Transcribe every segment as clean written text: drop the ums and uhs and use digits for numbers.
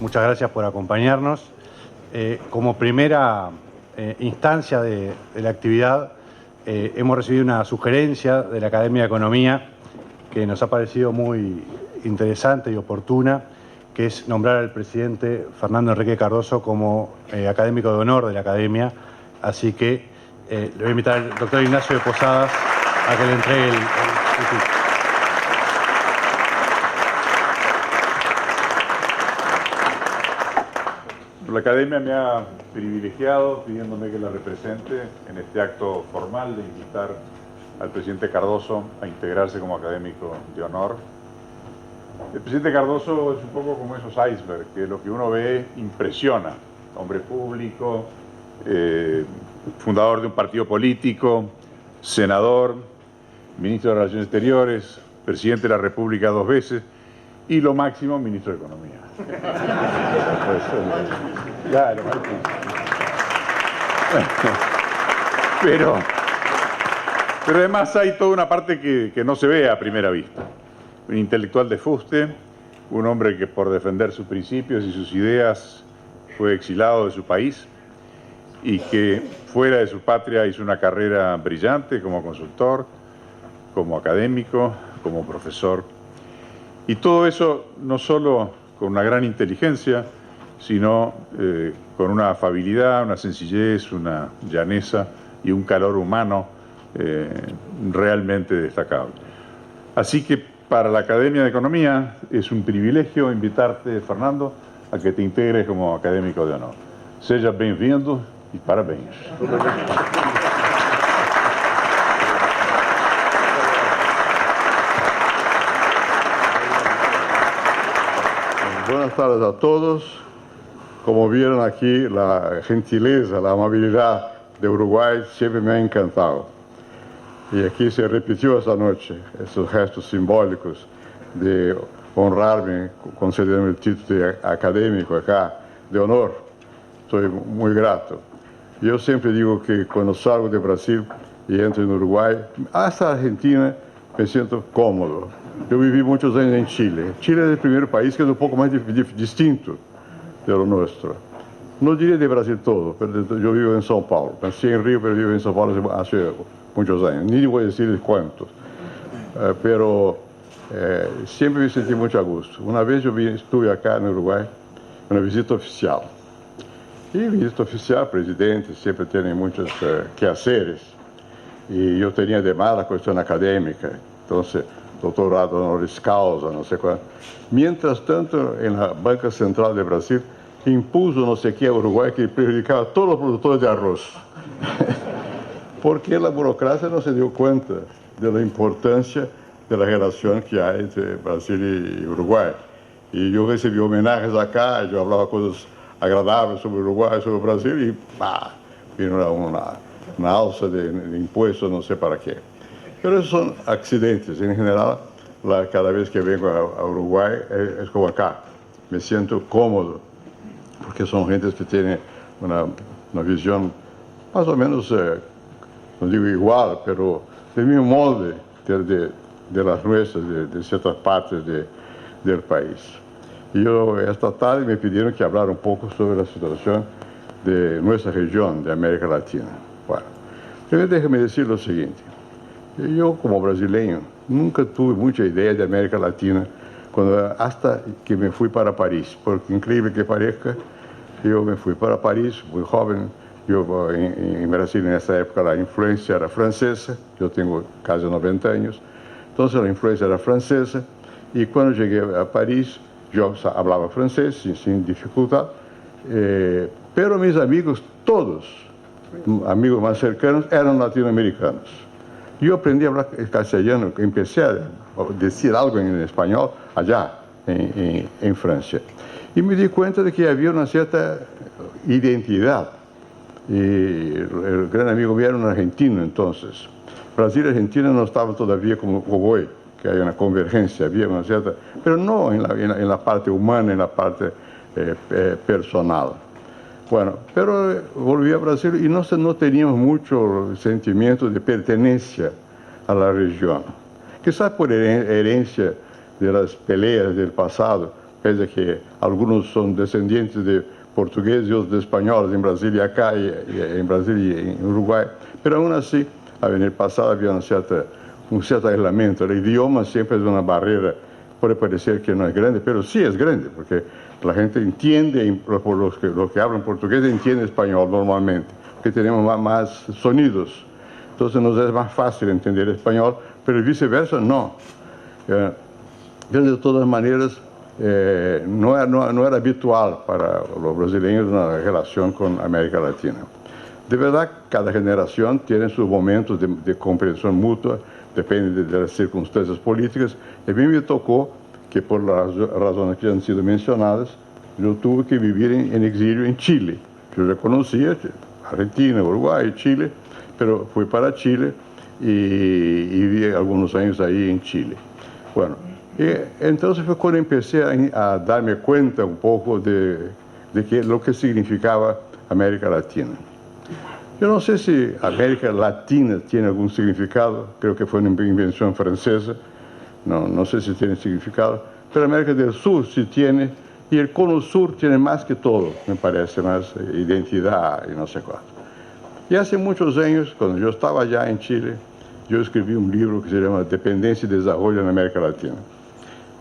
muchas gracias por acompañarnos. Como primera instancia de la actividad, hemos recibido una sugerencia de la Academia de Economía que nos ha parecido muy interesante y oportuna, que es nombrar al presidente Fernando Enrique Cardoso como académico de honor de la Academia. Así que le voy a invitar al doctor Ignacio de Posadas a que le entregue el título. La Academia me ha privilegiado pidiéndome que la represente en este acto formal de invitar al presidente Cardoso a integrarse como académico de honor. El presidente Cardoso es un poco como esos icebergs, que lo que uno ve impresiona. Hombre público, fundador de un partido político, senador, ministro de Relaciones Exteriores, presidente de la República 2 veces y lo máximo, ministro de Economía. Ya, lo máximo. Pero además hay toda una parte que no se ve a primera vista. Un intelectual de fuste, un hombre que por defender sus principios y sus ideas fue exilado de su país y que fuera de su patria hizo una carrera brillante como consultor, como académico, como profesor. Y todo eso no solo con una gran inteligencia, sino con una afabilidad, una sencillez, una llaneza y un calor humano realmente destacable. Así que para la Academia de Economía es un privilegio invitarte, Fernando, a que te integres como académico de honor. Seja bem-vindo y parabéns. Buenas tardes a todos. Como vieron aquí, la gentileza, la amabilidad de Uruguay siempre me ha encantado. Y aquí se repitió esta noche esos gestos simbólicos de honrarme concediendo el título de académico acá, de honor. Estoy muy grato. Yo siempre digo que cuando salgo de Brasil y entro en Uruguay, hasta Argentina, me siento cómodo. Yo viví muchos años en Chile. Chile es el primer país que es un poco más distinto de lo nuestro. No diría de Brasil todo, pero yo vivo en São Paulo. Nací en Río, pero vivo en São Paulo hace muchos años. Ni voy a decir cuántos. Pero siempre me sentí mucho a gusto. Una vez yo estuve acá en Uruguay, una visita oficial. Y visita oficial, presidente, siempre tienen muchos quehaceres. Y yo tenía además la cuestión académica. Entonces, doutorado honoris causa, no sé cuánto. Mientras tanto, en la Banca Central de Brasil, impuso no sé qué a Uruguay que perjudicaba a todos los productores de arroz. Porque la burocracia no se dio cuenta de la importancia de la relación que hay entre Brasil y Uruguay. Y yo recibí homenajes acá, yo hablaba cosas agradables sobre Uruguay, sobre Brasil, y vino una alza de impuestos, no sé para qué. Pero esos son accidentes. En general, cada vez que vengo a Uruguay es como acá. Me siento cómodo, porque son gentes que tienen una visión más o menos, no digo igual, pero del mismo molde de las nuestras, de ciertas partes del país. Y yo esta tarde me pidieron que hablara un poco sobre la situación de nuestra región, de América Latina. Bueno, primero déjeme decir lo siguiente. Yo, como brasileño, nunca tuve mucha idea de América Latina hasta que me fui para París. Porque, increíble que parezca, yo me fui para París, muy joven. Yo, en Brasil, en esa época, la influencia era francesa. Yo tengo casi 90 años. Entonces, la influencia era francesa. Y cuando llegué a París, yo hablaba francés sin dificultad. Pero mis amigos, todos, amigos más cercanos, eran latinoamericanos. Yo aprendí a hablar castellano, empecé a decir algo en español allá, en Francia. Y me di cuenta de que había una cierta identidad. Y el gran amigo mío era un argentino entonces. Brasil y Argentina no estaban todavía como hoy, que hay una convergencia, había una cierta... Pero no en la parte humana, en la parte personal. Bueno, pero volví a Brasil y no teníamos mucho sentimiento de pertenencia a la región. Quizás por herencia de las peleas del pasado, pese a que algunos son descendientes de portugueses y otros de españoles en Brasil y acá, y en Brasil y en Uruguay, pero aún así, en el pasado había un cierto aislamiento. El idioma siempre es una barrera, puede parecer que no es grande, pero sí es grande, porque la gente entiende, los que hablan portugués entienden español normalmente, porque tenemos más sonidos, entonces nos es más fácil entender español, pero viceversa no. De todas maneras, no era habitual para los brasileños una relación con América Latina. De verdad, cada generación tiene sus momentos de comprensión mutua, depende de las circunstancias políticas. Y a mí me tocó que, por las razones que han sido mencionadas, yo tuve que vivir en exilio en Chile. Yo ya conocía Argentina, Uruguay, Chile, pero fui para Chile y viví algunos años ahí en Chile. Bueno, entonces fue cuando empecé a darme cuenta un poco de lo que significaba América Latina. Yo no sé si América Latina tiene algún significado, creo que fue una invención francesa, no sé si tiene significado, pero América del Sur sí tiene, y el Cono Sur tiene más que todo, me parece, más identidad y no sé cuánto. Y hace muchos años, cuando yo estaba allá en Chile, yo escribí un libro que se llama Dependencia y Desarrollo en América Latina.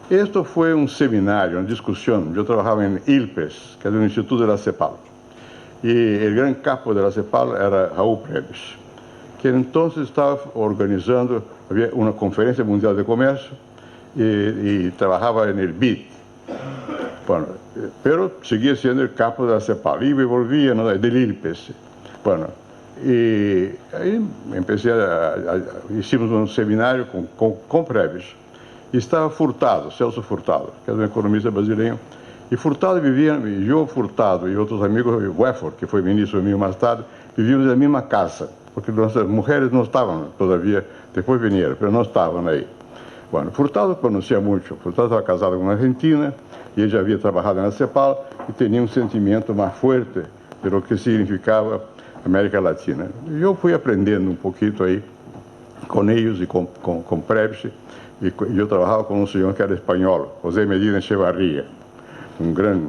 Esto fue un seminario, una discusión. Yo trabajaba en ILPES, que es un instituto de la CEPAL. Y el gran capo de la CEPAL era Raúl Prebisch, que entonces estaba organizando, había una conferencia mundial de comercio y trabajaba en el BID. Bueno, pero seguía siendo el capo de la CEPAL y me volvía, ¿no?, del ILPES. Bueno, y ahí hicimos un seminario con Prebisch. E estava Furtado, Celso Furtado, que é um economista brasileiro. E Furtado vivia, eu, Furtado e outros amigos, Wefford, que foi ministro meu mais tarde, vivíamos na mesma casa, porque nossas mulheres não estavam todavia, depois vieram, mas não estavam aí. Bueno, Furtado conhecia muito, Furtado estava casado com uma argentina, e ele já havia trabalhado na CEPAL, e tinha um sentimento mais forte de lo que significava América Latina. E eu fui aprendendo um pouquinho aí com eles e com Prebisch. E eu trabalhava com um senhor que era espanhol, José Medina Echevarría, um grande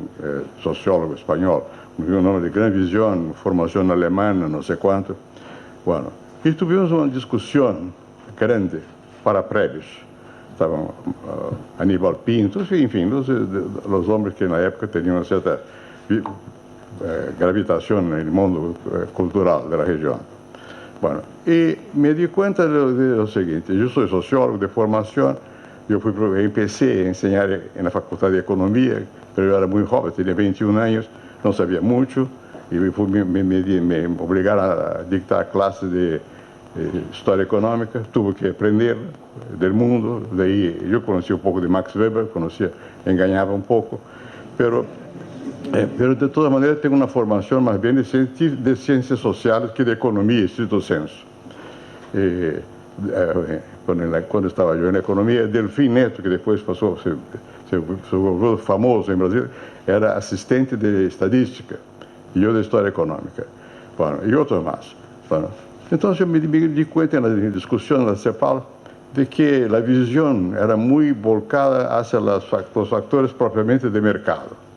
sociólogo espanhol, um homem de grande visão, formação alemã, não sei quanto. Bueno, e tivemos uma discussão grande para Prebisch. Estavam Aníbal Pinto, enfim, os homens que na época tinham uma certa gravitação no mundo cultural da região. Bueno, y me di cuenta de lo siguiente. Yo soy sociólogo de formación, empecé a enseñar en la Facultad de Economía, pero yo era muy joven, tenía 21 años, no sabía mucho, y me obligaron a dictar clases de historia económica, tuve que aprender del mundo, de ahí yo conocí un poco de Max Weber, engañaba un poco, pero de todas maneras tengo una formación más bien de ciencias sociales que de economía, estricto sensu. Cuando estaba yo en economía, Delfín Neto, que después se volvió famoso en Brasil, era asistente de estadística, y yo de historia económica, bueno, y otros más. Bueno, entonces yo me di cuenta en la discusión de la CEPAL de que la visión era muy volcada hacia los factores propiamente de mercado,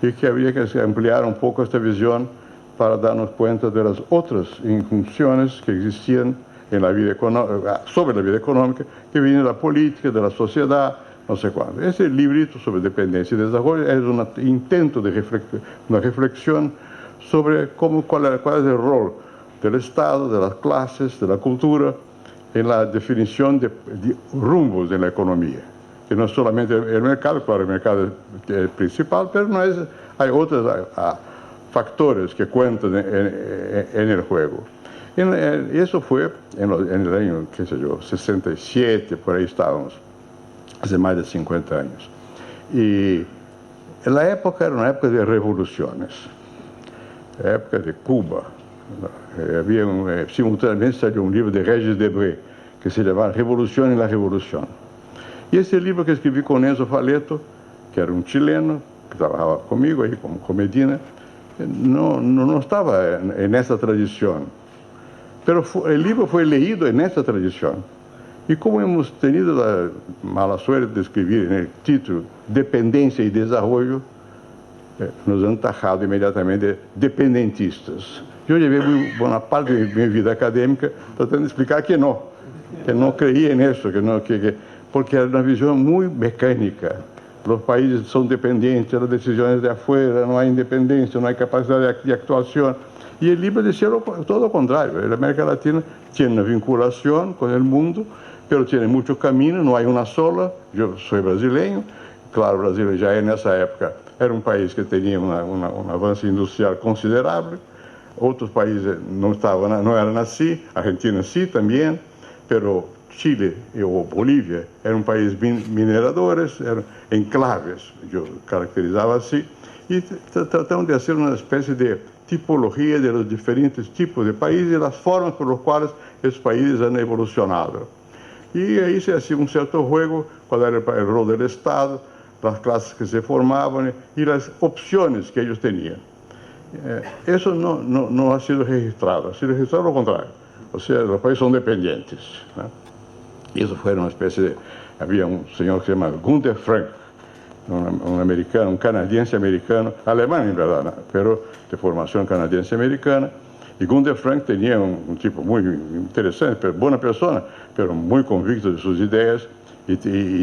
y que habría que ampliar un poco esta visión para darnos cuenta de las otras injunciones que existían en la vida sobre la vida económica, que vienen de la política, de la sociedad, no sé cuándo. Ese librito sobre dependencia y desarrollo es un intento de una reflexión sobre cuál es el rol del Estado, de las clases, de la cultura, en la definición de rumbos en la economía. Que no es solamente el mercado, claro, el mercado es el principal, pero hay otros factores que cuentan en el juego. Y eso fue en el año, qué sé yo, 67, por ahí estábamos, hace más de 50 años. Y la época era una época de revoluciones, la época de Cuba. Simultáneamente salió un libro de Regis Debray, que se llamaba Revolución y la Revolución. Y ese libro que escribí con Enzo Faleto, que era un chileno, que trabajaba conmigo ahí con Medina, no estaba en esa tradición. Pero el libro fue leído en esa tradición. Y como hemos tenido la mala suerte de escribir en el título Dependencia y Desarrollo, nos han tajado inmediatamente de dependentistas. Yo llevé muy buena parte de mi vida académica tratando de explicar que no creía en eso, porque era una visión muy mecánica. Los países son dependientes de las decisiones de afuera, no hay independencia, no hay capacidad de actuación. Y el libro decía todo lo contrario. La América Latina tiene una vinculación con el mundo, pero tiene muchos caminos, no hay una sola. Yo soy brasileño, claro, Brasil ya en esa época era un país que tenía un avance industrial considerable. Otros países no eran así, Argentina sí también, pero Chile o Bolivia eran países mineradores, eran enclaves, yo caracterizaba así, y tratamos de hacer una especie de tipología de los diferentes tipos de países y las formas por las cuales esos países han evolucionado. Y ahí se hacía un cierto juego, cuál era el rol del Estado, las clases que se formaban y las opciones que ellos tenían. Eso no ha sido registrado, ha sido registrado lo contrario. O sea, los países son dependientes, ¿no? Y eso fue una especie de... Había un señor que se llama Gunther Frank, un canadiense americano, alemán en verdad, ¿no? Pero de formación canadiense-americana. Y Gunther Frank tenía un tipo muy interesante, buena persona, pero muy convicto de sus ideas y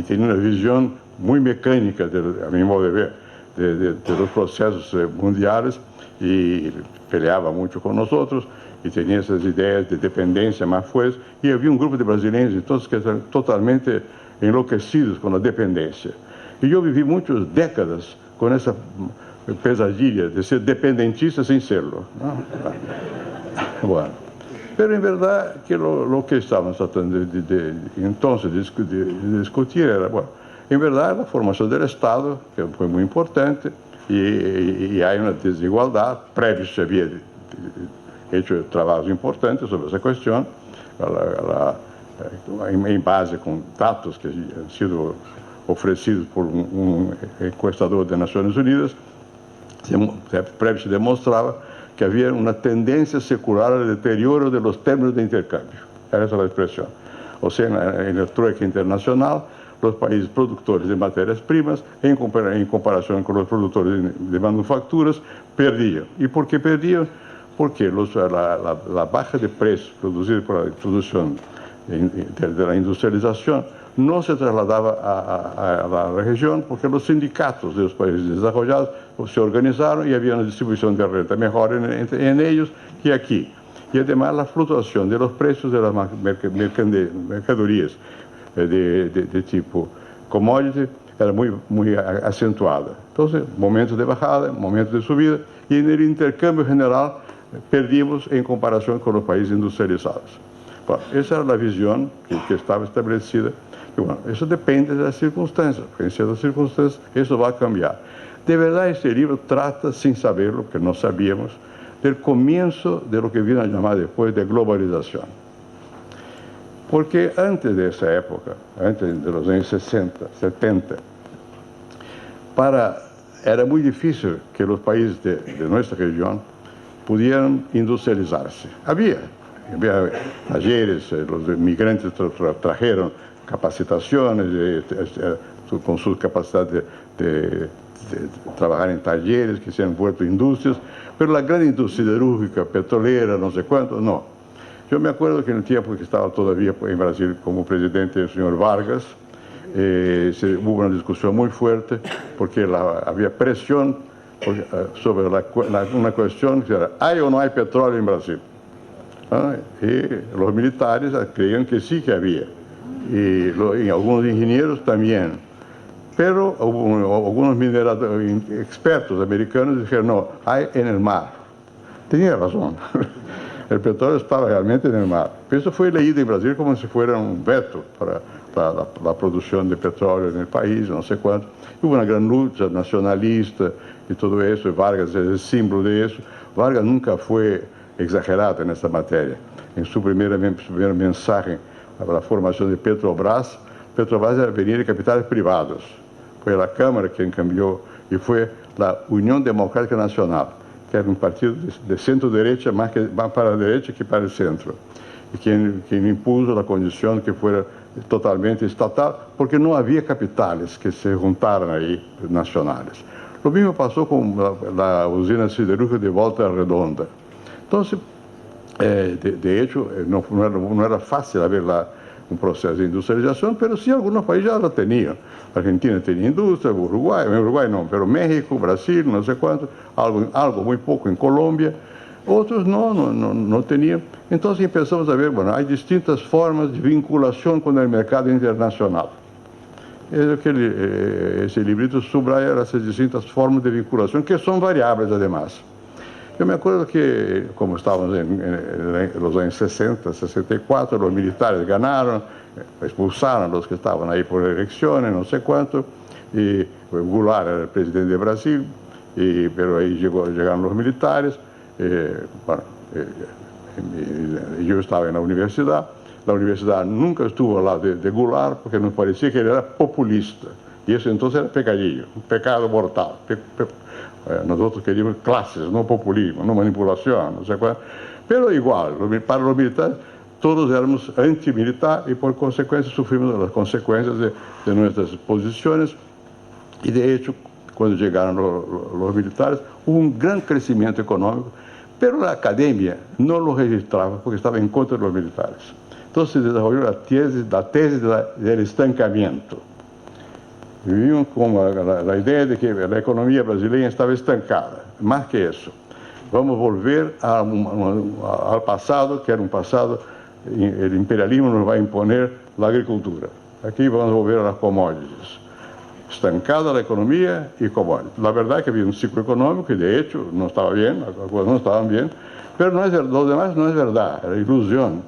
tenía una visión muy mecánica, a mi modo de ver, de los procesos mundiales, y peleaba mucho con nosotros y tenía esas ideas de dependencia más fuertes. Y había un grupo de brasileños entonces que estaban totalmente enloquecidos con la dependencia. Y yo viví muchas décadas con esa pesadilla de ser dependentista sin serlo, ¿no? Bueno, pero en verdad que lo que estábamos tratando entonces de discutir era, bueno, en verdad la formación del Estado, que fue muy importante, y hay una desigualdad. Previo se había hecho trabajos importantes sobre esa cuestión, en base con datos que han sido ofrecidos por un encuestador de Naciones Unidas. Previo se demostraba que había una tendencia secular al deterioro de los términos de intercambio. Esa es la expresión. O sea, en el trueque internacional, los países productores de materias primas, en comparación con los productores de manufacturas, perdían. ¿Y por qué perdían? Porque la baja de precios producida por la introducción de la industrialización no se trasladaba a la región, porque los sindicatos de los países desarrollados se organizaron y había una distribución de renta mejor en ellos que aquí. Y además la fluctuación de los precios de las mercaderías de tipo commodity era muy acentuada. Entonces, momentos de bajada, momentos de subida, y en el intercambio general perdimos en comparación con los países industrializados. Bueno, esa era la visión que estaba establecida. Y bueno, eso depende de las circunstancias, porque en ciertas circunstancias eso va a cambiar. De verdad, este libro trata, sin saberlo, que no sabíamos, del comienzo de lo que vino a llamar después de globalización. Porque antes de esa época, antes de los años 60, 70, era muy difícil que los países de nuestra región pudieran industrializarse. Había talleres, los inmigrantes trajeron capacitaciones con su capacidad de trabajar en talleres que se han vuelto industrias, pero la gran industria siderúrgica, petrolera, no sé cuánto, no. Yo me acuerdo que en el tiempo que estaba todavía en Brasil como presidente el señor Vargas, hubo una discusión muy fuerte porque había presión sobre una cuestión que era, ¿hay o no hay petróleo en Brasil? Y los militares creían que sí que había, y algunos ingenieros también. Pero algunos expertos americanos dijeron, no, hay en el mar. Tenía razón. El petróleo estaba realmente en el mar. Pero eso fue leído en Brasil como si fuera un veto para la producción de petróleo en el país, no sé cuánto. Hubo una gran lucha nacionalista y todo eso, y Vargas es el símbolo de eso. Vargas nunca fue exagerado en esta materia. En su primer mensaje para la formación de Petrobras era venir de capitales privados. Fue la Cámara quien cambió, y fue la Unión Democrática Nacional, que era un partido de centro-derecha, más para la derecha que para el centro, y quien impuso la condición que fuera totalmente estatal, porque não havia capitais que se juntaram aí, nacionais. O mesmo passou com a usina siderúrgica de Volta Redonda. Então, de hecho, não era fácil haver lá um processo de industrialização, mas sim, alguns países já tinham. A Argentina tinha indústria, o Uruguai não, mas México, Brasil, não sei quanto, algo muito pouco em Colômbia, outros não tinham. Então, pensamos a ver, bueno, há distintas formas de vinculação com o mercado internacional. Esse librito subraya essas distintas formas de vinculação, que são variáveis, además. Eu me acordo que, como estávamos nos anos 60, 64, os militares ganharam, expulsaram os que estavam aí por eleições, não sei quanto, e Goulart era o presidente do Brasil, pero aí chegaram os militares, eu estava na universidade. A universidade nunca estuvo ao lado de Goulart, porque nos parecia que ele era populista. E isso, então, era pecadillo, um pecado mortal. Nós outros queríamos classes, não populismo, não manipulação, não sei qual. Mas igual, para os militares, todos éramos antimilitares e, por consequência, sofrimos as consequências de nossas posições. E, de hecho, quando chegaram os militares, houve um grande crescimento econômico, mas a academia não o registrava, porque estava em contra dos militares. Então se desenvolveu a tese do estancamento. Viviam com a ideia de que a economia brasileira estava estancada. Mais que isso, vamos volver ao passado, que era um passado, o imperialismo nos vai imponer a agricultura. Aqui vamos volver às commodities. Estancada a economia e commodities. A verdade é que havia um ciclo econômico que, de hecho, não estava bem, as coisas não estavam bem, mas los demás não é verdade, era ilusão.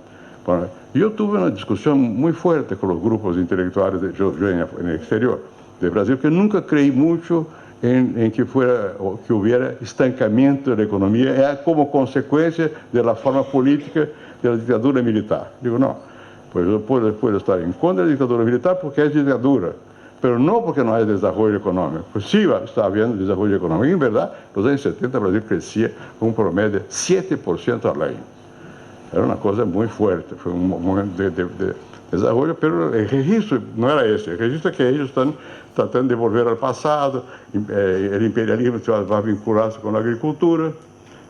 Eu tive uma discussão muito forte com os grupos intelectuais no exterior do Brasil, que nunca creí muito em que houvesse estancamento da economia como consequência da forma política da ditadura militar. Digo, não, pois eu posso estar em contra da ditadura militar porque é ditadura, mas não porque não há desenvolvimento econômico. Pois sim, está havendo desenvolvimento econômico. Em verdade, nos anos 70, o Brasil crescia um promédio de 7% ao ano. Era uma coisa muito forte, foi um momento de desenvolvimento, mas o registro não era esse. O registro é que eles estão tratando de volver ao passado, o imperialismo vai vincular-se com a agricultura.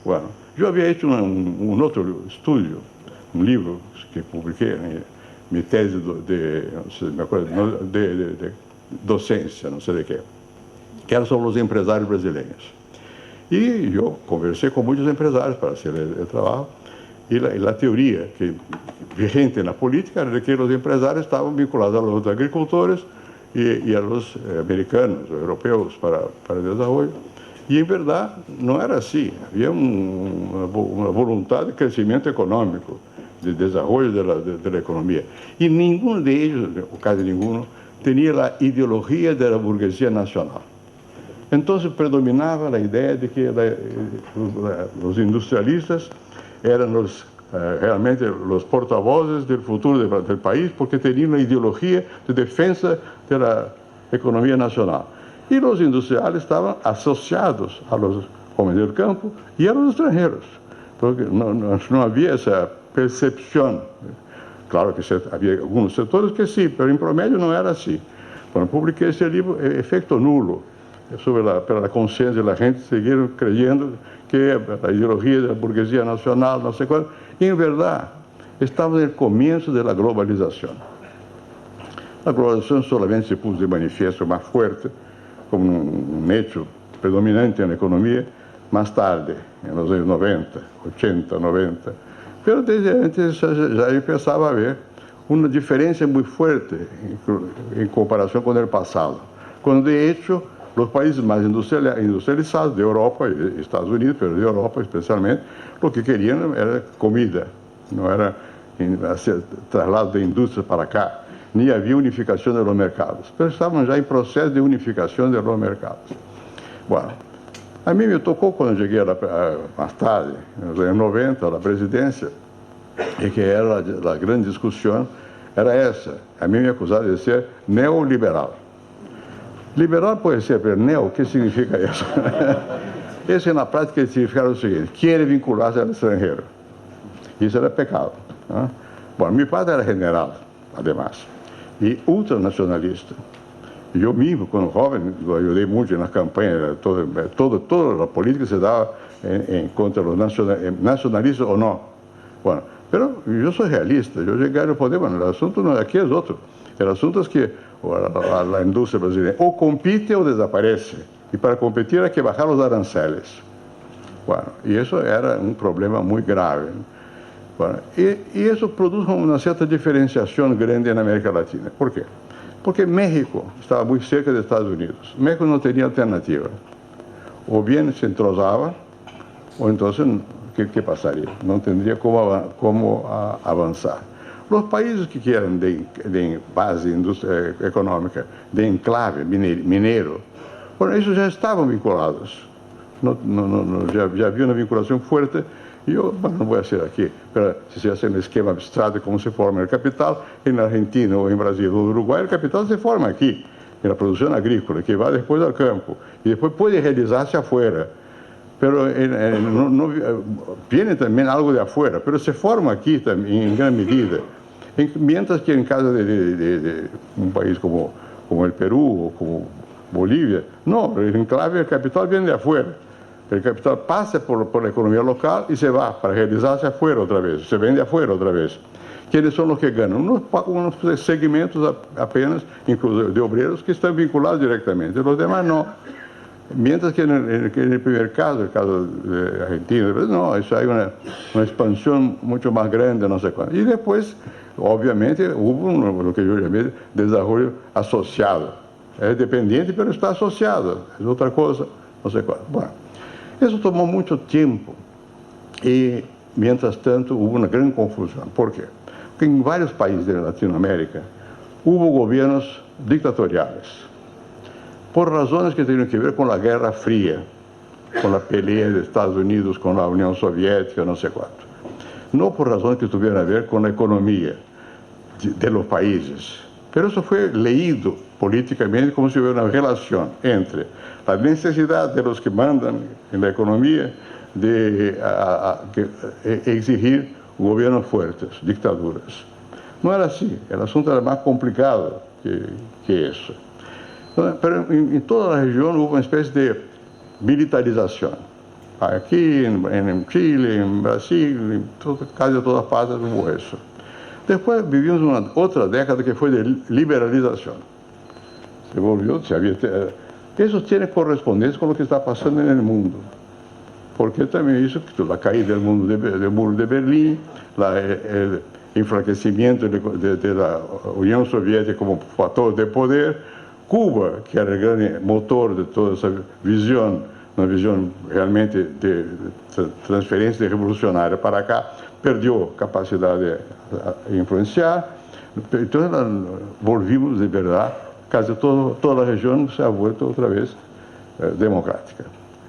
Bueno, eu havia feito um outro estudo, um livro que publiquei, minha tese de docência, não sei de quê, que era sobre os empresários brasileiros. E eu conversei com muitos empresários para fazer o trabalho. E a teoria vigente na política era de que os empresários estavam vinculados a los agricultores e a los americanos, europeus, para o desenvolvimento. E, em verdade, não era assim. Havia uma vontade de crescimento econômico, de desenvolvimento da economia. E nenhum deles, ou quase nenhum, tinha a ideologia da burguesia nacional. Então, predominava a ideia de que os industrialistas eram realmente os porta-vozes do futuro do país, porque tinham uma ideologia de defesa da economia nacional. E os industriais estavam associados aos homens do campo e aos estrangeiros, porque não havia essa percepção. Claro que havia alguns setores que sim, mas em promédio não era assim. Quando publiquei esse livro, efeito nulo, pela consciência da gente, seguiram creyendo que a ideologia da burguesia nacional, não sei qual, em verdade, estava no começo da globalização. A globalização solamente se pôs de manifesto mais forte, como um hecho predominante na economia, mais tarde, nos anos 90, 80, 90. Mas desde antes já pensava haver uma diferença muito forte em comparação com o passado, quando de hecho os países mais industrializados da Europa e Estados Unidos, mas da Europa especialmente, o que queriam era comida, não era traslado da indústria para cá, nem havia unificação dos mercados. Mas estavam já em processo de unificação dos mercados. Bom, a mim me tocou quando cheguei mais tarde, nos anos 90, à presidência, e que era a grande discussão, era essa. A mim me acusaram de ser neoliberal. Liberal pode ser, mas neo, o que significa isso? Esse, na prática, significava o seguinte: querer vincular-se ao estrangeiro. Isso era pecado. Né? Bom, meu padre era general, además. e ultranacionalista. Eu mesmo, quando jovem, ajudei muito na campanha, toda a política se dava contra os nacionalistas ou não. Bueno, pero eu sou realista, eu cheguei ao poder, bueno, o assunto não, aqui é outro. O assunto é que a indústria brasileira ou compite ou desaparece. E para competir há que baixar os aranceles. Bueno, e isso era um problema muito grave. Bueno, e isso produz uma certa diferenciação grande na América Latina. Por quê? Porque México estava muito cerca dos Estados Unidos. México não tinha alternativa. Ou bem se entrosava, ou então, o que passaria? Não teria como avançar. Os países que eram de base econômica, de enclave mineiro, bueno, isso já estavam vinculados. Já havia uma vinculação forte. E eu não vou ser aqui, se se hace um esquema abstrato de como se forma a capital, na Argentina ou em Brasil ou no Uruguai, a capital se forma aqui, na produção agrícola, que vai depois ao campo, e depois pode realizar-se afuera. Pero viene também algo de afuera, mas se forma aqui também, em grande medida. Mientras que em caso de um país como o Peru ou como Bolívia, não, o enclave, a capital vem de afuera. O capital passa por a economia local e se vai para realizar-se afuera outra vez, se vende afuera outra vez. Queles são os que ganham? Uns segmentos apenas, inclusive de obreiros, que estão vinculados diretamente. Os demais não. Mientras que no primeiro caso, o caso da Argentina, não, isso aí é uma expansão muito mais grande, não sei quanto. E depois, obviamente, houve o que eu chamei de desenvolvimento associado. É dependente, mas está associado. É outra coisa, não sei quanto. Bom, isso tomou muito tempo e, mientras tanto, houve uma grande confusão. Por quê? Porque em vários países da Latinoamérica houve governos ditatoriais, por razões que tinham que ver com a Guerra Fria, com a peleia dos Estados Unidos com a União Soviética, não sei quanto. Não por razões que tiveram a ver com a economia de los países. Mas isso foi leído politicamente como se houvesse uma relação entre a necessidade de los que mandam na economia de exigir governos fortes, dictaduras. Não era assim, o assunto era mais complicado que isso. Mas em toda a região houve uma espécie de militarização. Aqui, em Chile, em Brasil, quase todas partes houve isso. Depois vivimos uma outra década que foi de liberalização. Se volviu, isso tem correspondência com o que está passando no mundo. Porque também isso, a caída do muro de Berlim, o enfraquecimento da União Soviética como fator de poder, Cuba, que era o grande motor de toda essa visão, uma visão realmente de transferência revolucionária para cá, perdeu capacidade de influenciar. Então, volvimos de verdade, quase toda a região se ha vuelto outra vez democrática.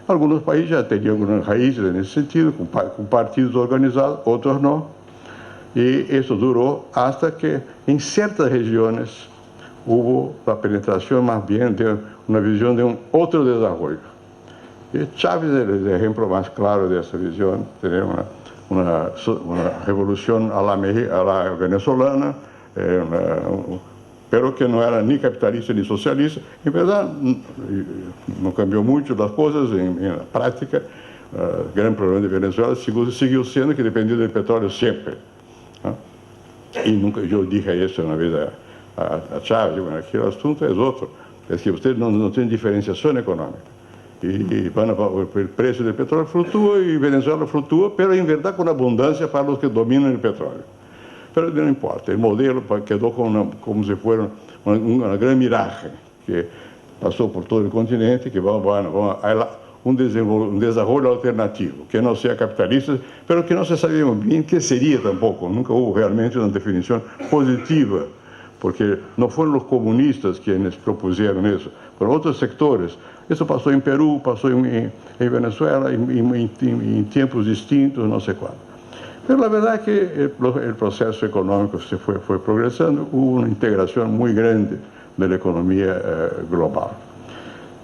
Alguns países já teriam algumas raízes nesse sentido, com partidos organizados, outros não. E isso durou até que, em certas regiões, houve a penetração mais bem de uma visão de outro desenvolvimento. E Chávez é o exemplo mais claro dessa visão, ter uma revolução à la venezolana, pero que não era nem capitalista nem socialista. Em verdade, não cambiou muito das coisas na prática. O grande problema de Venezuela seguiu sendo que dependia do petróleo sempre. E nunca eu disse isso uma vez a Chávez, aquele assunto é outro, é que vocês não têm diferenciação econômica. E o preço do petróleo flutua e Venezuela flutua, mas em verdade com abundância para os que dominam o petróleo. Mas não importa, o modelo quedou como se fosse uma grande miragem que passou por todo o continente, que um desenvolvimento alternativo, que não seja capitalista, mas que não se sabia bem que seria tampouco. Nunca houve realmente uma definição positiva, porque não foram os comunistas quienes propuseram isso, foram outros sectores. Isso passou em Peru, passou em Venezuela, em tempos distintos, não sei quando. Mas a verdade é que o processo econômico foi progressando, houve uma integração muito grande da economia global.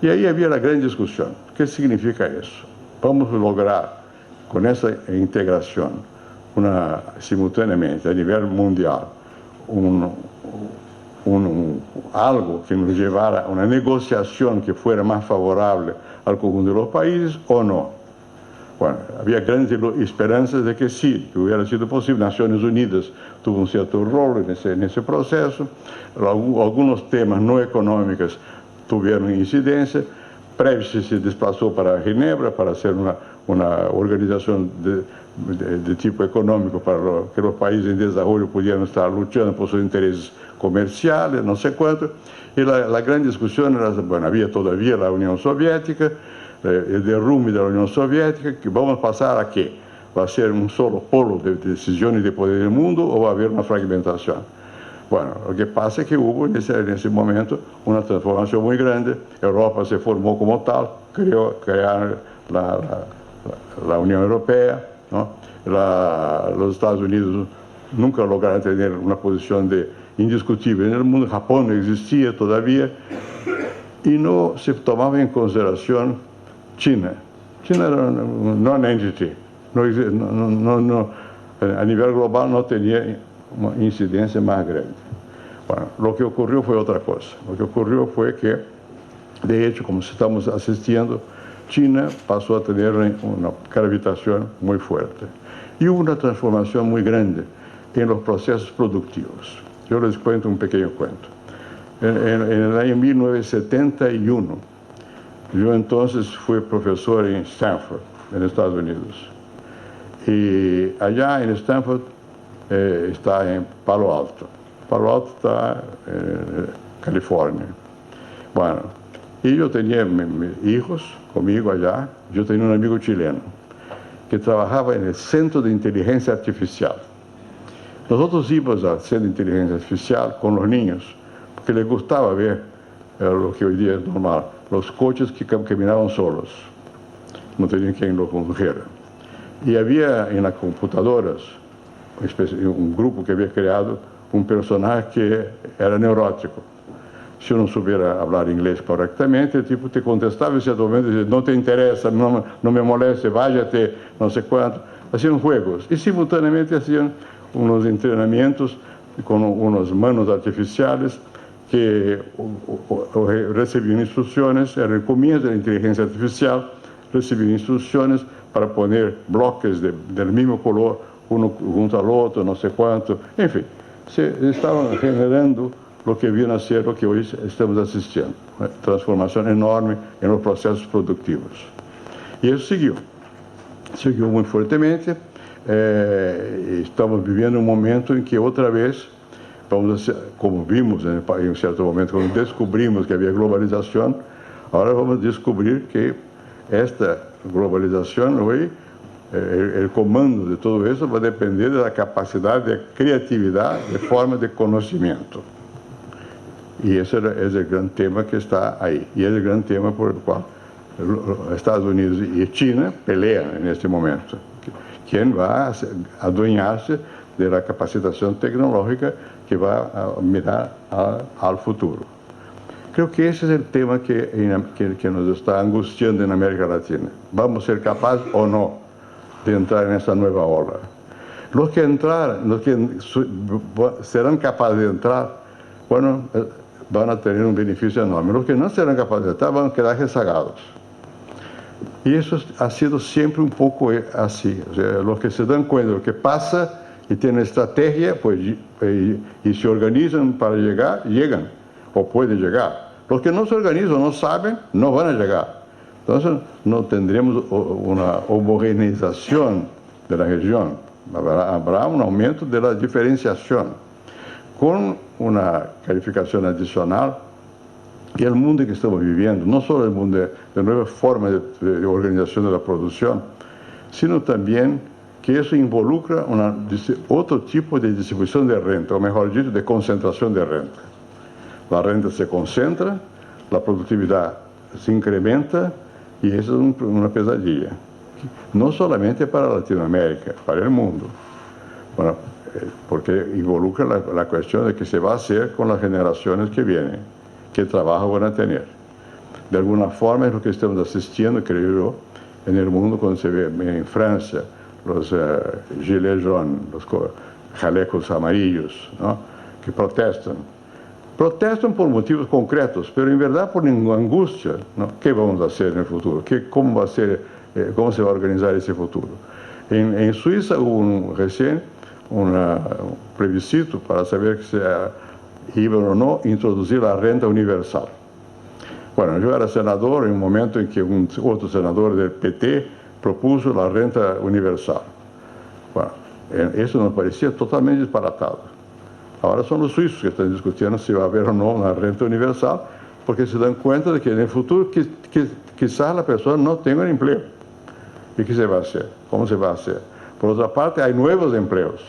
E aí havia a grande discussão. O que significa isso? Vamos lograr, com essa integração, simultaneamente, a nível mundial, algo que nos llevara a una negociación que fuera más favorable al conjunto de los países o no. Bueno, había grandes esperanzas de que sí, que hubiera sido posible. Naciones Unidas tuvo un cierto rol en ese proceso. Algunos temas no económicos tuvieron incidencia. Prestes se desplazó para Ginebra para hacer una organización de tipo económico para que los países en desarrollo pudieran estar luchando por sus intereses comerciales, no sé cuánto. Y la gran discusión era, bueno, había todavía la Unión Soviética, el derrumbe de la Unión Soviética, que vamos a pasar a qué? ¿Va a ser un solo polo de decisión y de poder del mundo o va a haber una fragmentación? Bueno, lo que pasa es que hubo en ese momento una transformación muy grande. Europa se formó como tal, crearon la Unión Europea, ¿no? Los Estados Unidos nunca lograron tener una posición indiscutible en el mundo. Japón no existía todavía y no se tomaba en consideración China. China era un non-entity, a nivel global no tenía una incidencia más grande. Bueno, lo que ocurrió fue otra cosa. Lo que ocurrió fue que, de hecho, como estamos asistiendo, China pasó a tener una gravitación muy fuerte. Y hubo una transformación muy grande en los procesos productivos. Yo les cuento un pequeño cuento. En el año 1971, yo entonces fui profesor en Stanford, en Estados Unidos. Y allá en Stanford está en Palo Alto. Palo Alto está en California. Bueno, y yo tenía mis hijos conmigo allá. Yo tenía un amigo chileno que trabajaba en el Centro de Inteligencia Artificial. Nosotros íbamos al Centro de Inteligencia Artificial con los niños, porque les gustaba ver lo que hoy día es normal, los coches que caminaban solos, no tenían quien los condujera. Y había en las computadoras un grupo que había creado un personaje que era neurótico. Si uno supiera hablar inglés correctamente, el tipo te contestaba en cierto momento, decía, no te interesa, no me moleste, váyate, no sé cuánto. Hacían juegos y simultáneamente hacían unos entrenamientos con unas manos artificiales que recibían instrucciones, era el comienzo de la inteligencia artificial, recibían instrucciones para poner bloques del mismo color, uno junto al otro, no sé cuánto, en fin, se estaban generando lo que viene a ser lo que hoy estamos asistiendo, una transformación enorme en los procesos productivos. Y eso siguió muy fuertemente. Estamos viviendo un momento en que otra vez, como vimos en un cierto momento, cuando descubrimos que había globalización, ahora vamos a descubrir que esta globalización hoy, el comando de todo eso va a depender de la capacidad de creatividad, de forma de conocimiento. Y ese es el gran tema que está ahí. Y es el gran tema por el cual Estados Unidos y China pelean en este momento. ¿Quién va a adueñarse de la capacitación tecnológica que va a mirar al futuro? Creo que ese es el tema que nos está angustiando en América Latina. ¿Vamos a ser capaces o no de entrar en esta nueva ola? Los que serán capaces de entrar, bueno, van a tener un beneficio enorme. Los que no serán capaces de entrar van a quedar rezagados. Y eso ha sido siempre un poco así. O sea, los que se dan cuenta de lo que pasa y tienen estrategia, pues, y se organizan para llegar, llegan, o pueden llegar. Los que no se organizan, no saben, no van a llegar. Entonces, no tendremos una homogeneización de la región. Habrá un aumento de la diferenciación, con una calificación adicional, que el mundo que estamos viviendo, no solo el mundo de nuevas formas de organización de la producción, sino también que eso involucra otro tipo de distribución de renta, o mejor dicho, de concentración de renta. La renta se concentra, la productividad se incrementa, y eso es una pesadilla. No solamente para Latinoamérica, para el mundo. Bueno, porque involucra la cuestión de qué se va a hacer con las generaciones que vienen, qué trabajo van a tener. De alguna forma es lo que estamos asistiendo, creo yo, en el mundo cuando se ve en Francia los gilets jaunes, los chalecos amarillos, ¿no?, que protestan. Protestam por motivos concretos, pero en verdad por angustia, ¿no? ¿Qué vamos a hacer en el futuro? ¿Cómo se va a organizar ese futuro? En Suiza hubo recién un plebiscito para saber si iban o no introducir la renta universal. Bueno, yo era senador en un momento en que otro senador del PT propuso la renta universal. Bueno, eso nos parecía totalmente disparatado. Ahora son los suizos que están discutiendo si va a haber o no una renta universal, porque se dan cuenta de que en el futuro quizás la persona no tenga un empleo. ¿Y qué se va a hacer? ¿Cómo se va a hacer? Por otra parte, hay nuevos empleos,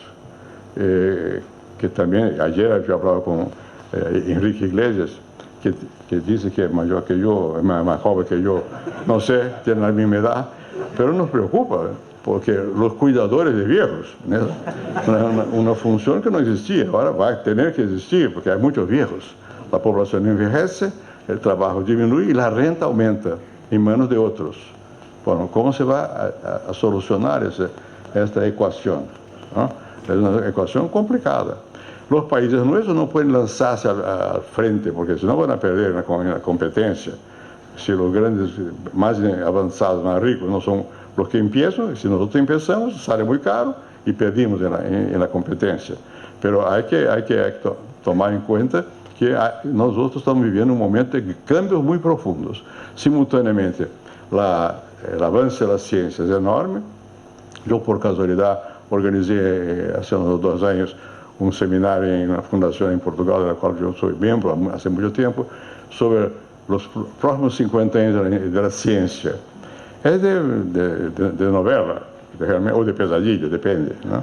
que también, ayer yo hablaba con Enrique Iglesias, que dice que es mayor que yo, es más joven que yo, no sé, tiene la misma edad, pero nos preocupa, porque los cuidadores de viejos, ¿no? Una función que no existía, ahora va a tener que existir, porque hay muchos viejos. La población envejece, el trabajo disminuye y la renta aumenta en manos de otros. Bueno, ¿cómo se va a solucionar esta ecuación? ¿No? Es una ecuación complicada. Los países nuestros no pueden lanzarse al frente, porque si no van a perder la competencia. Si los grandes, más avanzados, más ricos, no son los que empiezan, si nosotros empezamos, sale muy caro y perdimos en la competencia. Pero hay que tomar en cuenta que nosotros estamos viviendo un momento de cambios muy profundos. Simultáneamente, el avance de la ciencia es enorme. Yo, por casualidad, organizé hace unos 2 años un seminario en una fundación en Portugal, de la cual yo soy miembro hace mucho tiempo, sobre los próximos 50 años de la ciencia. Es de novela, o de pesadilla, depende, ¿no?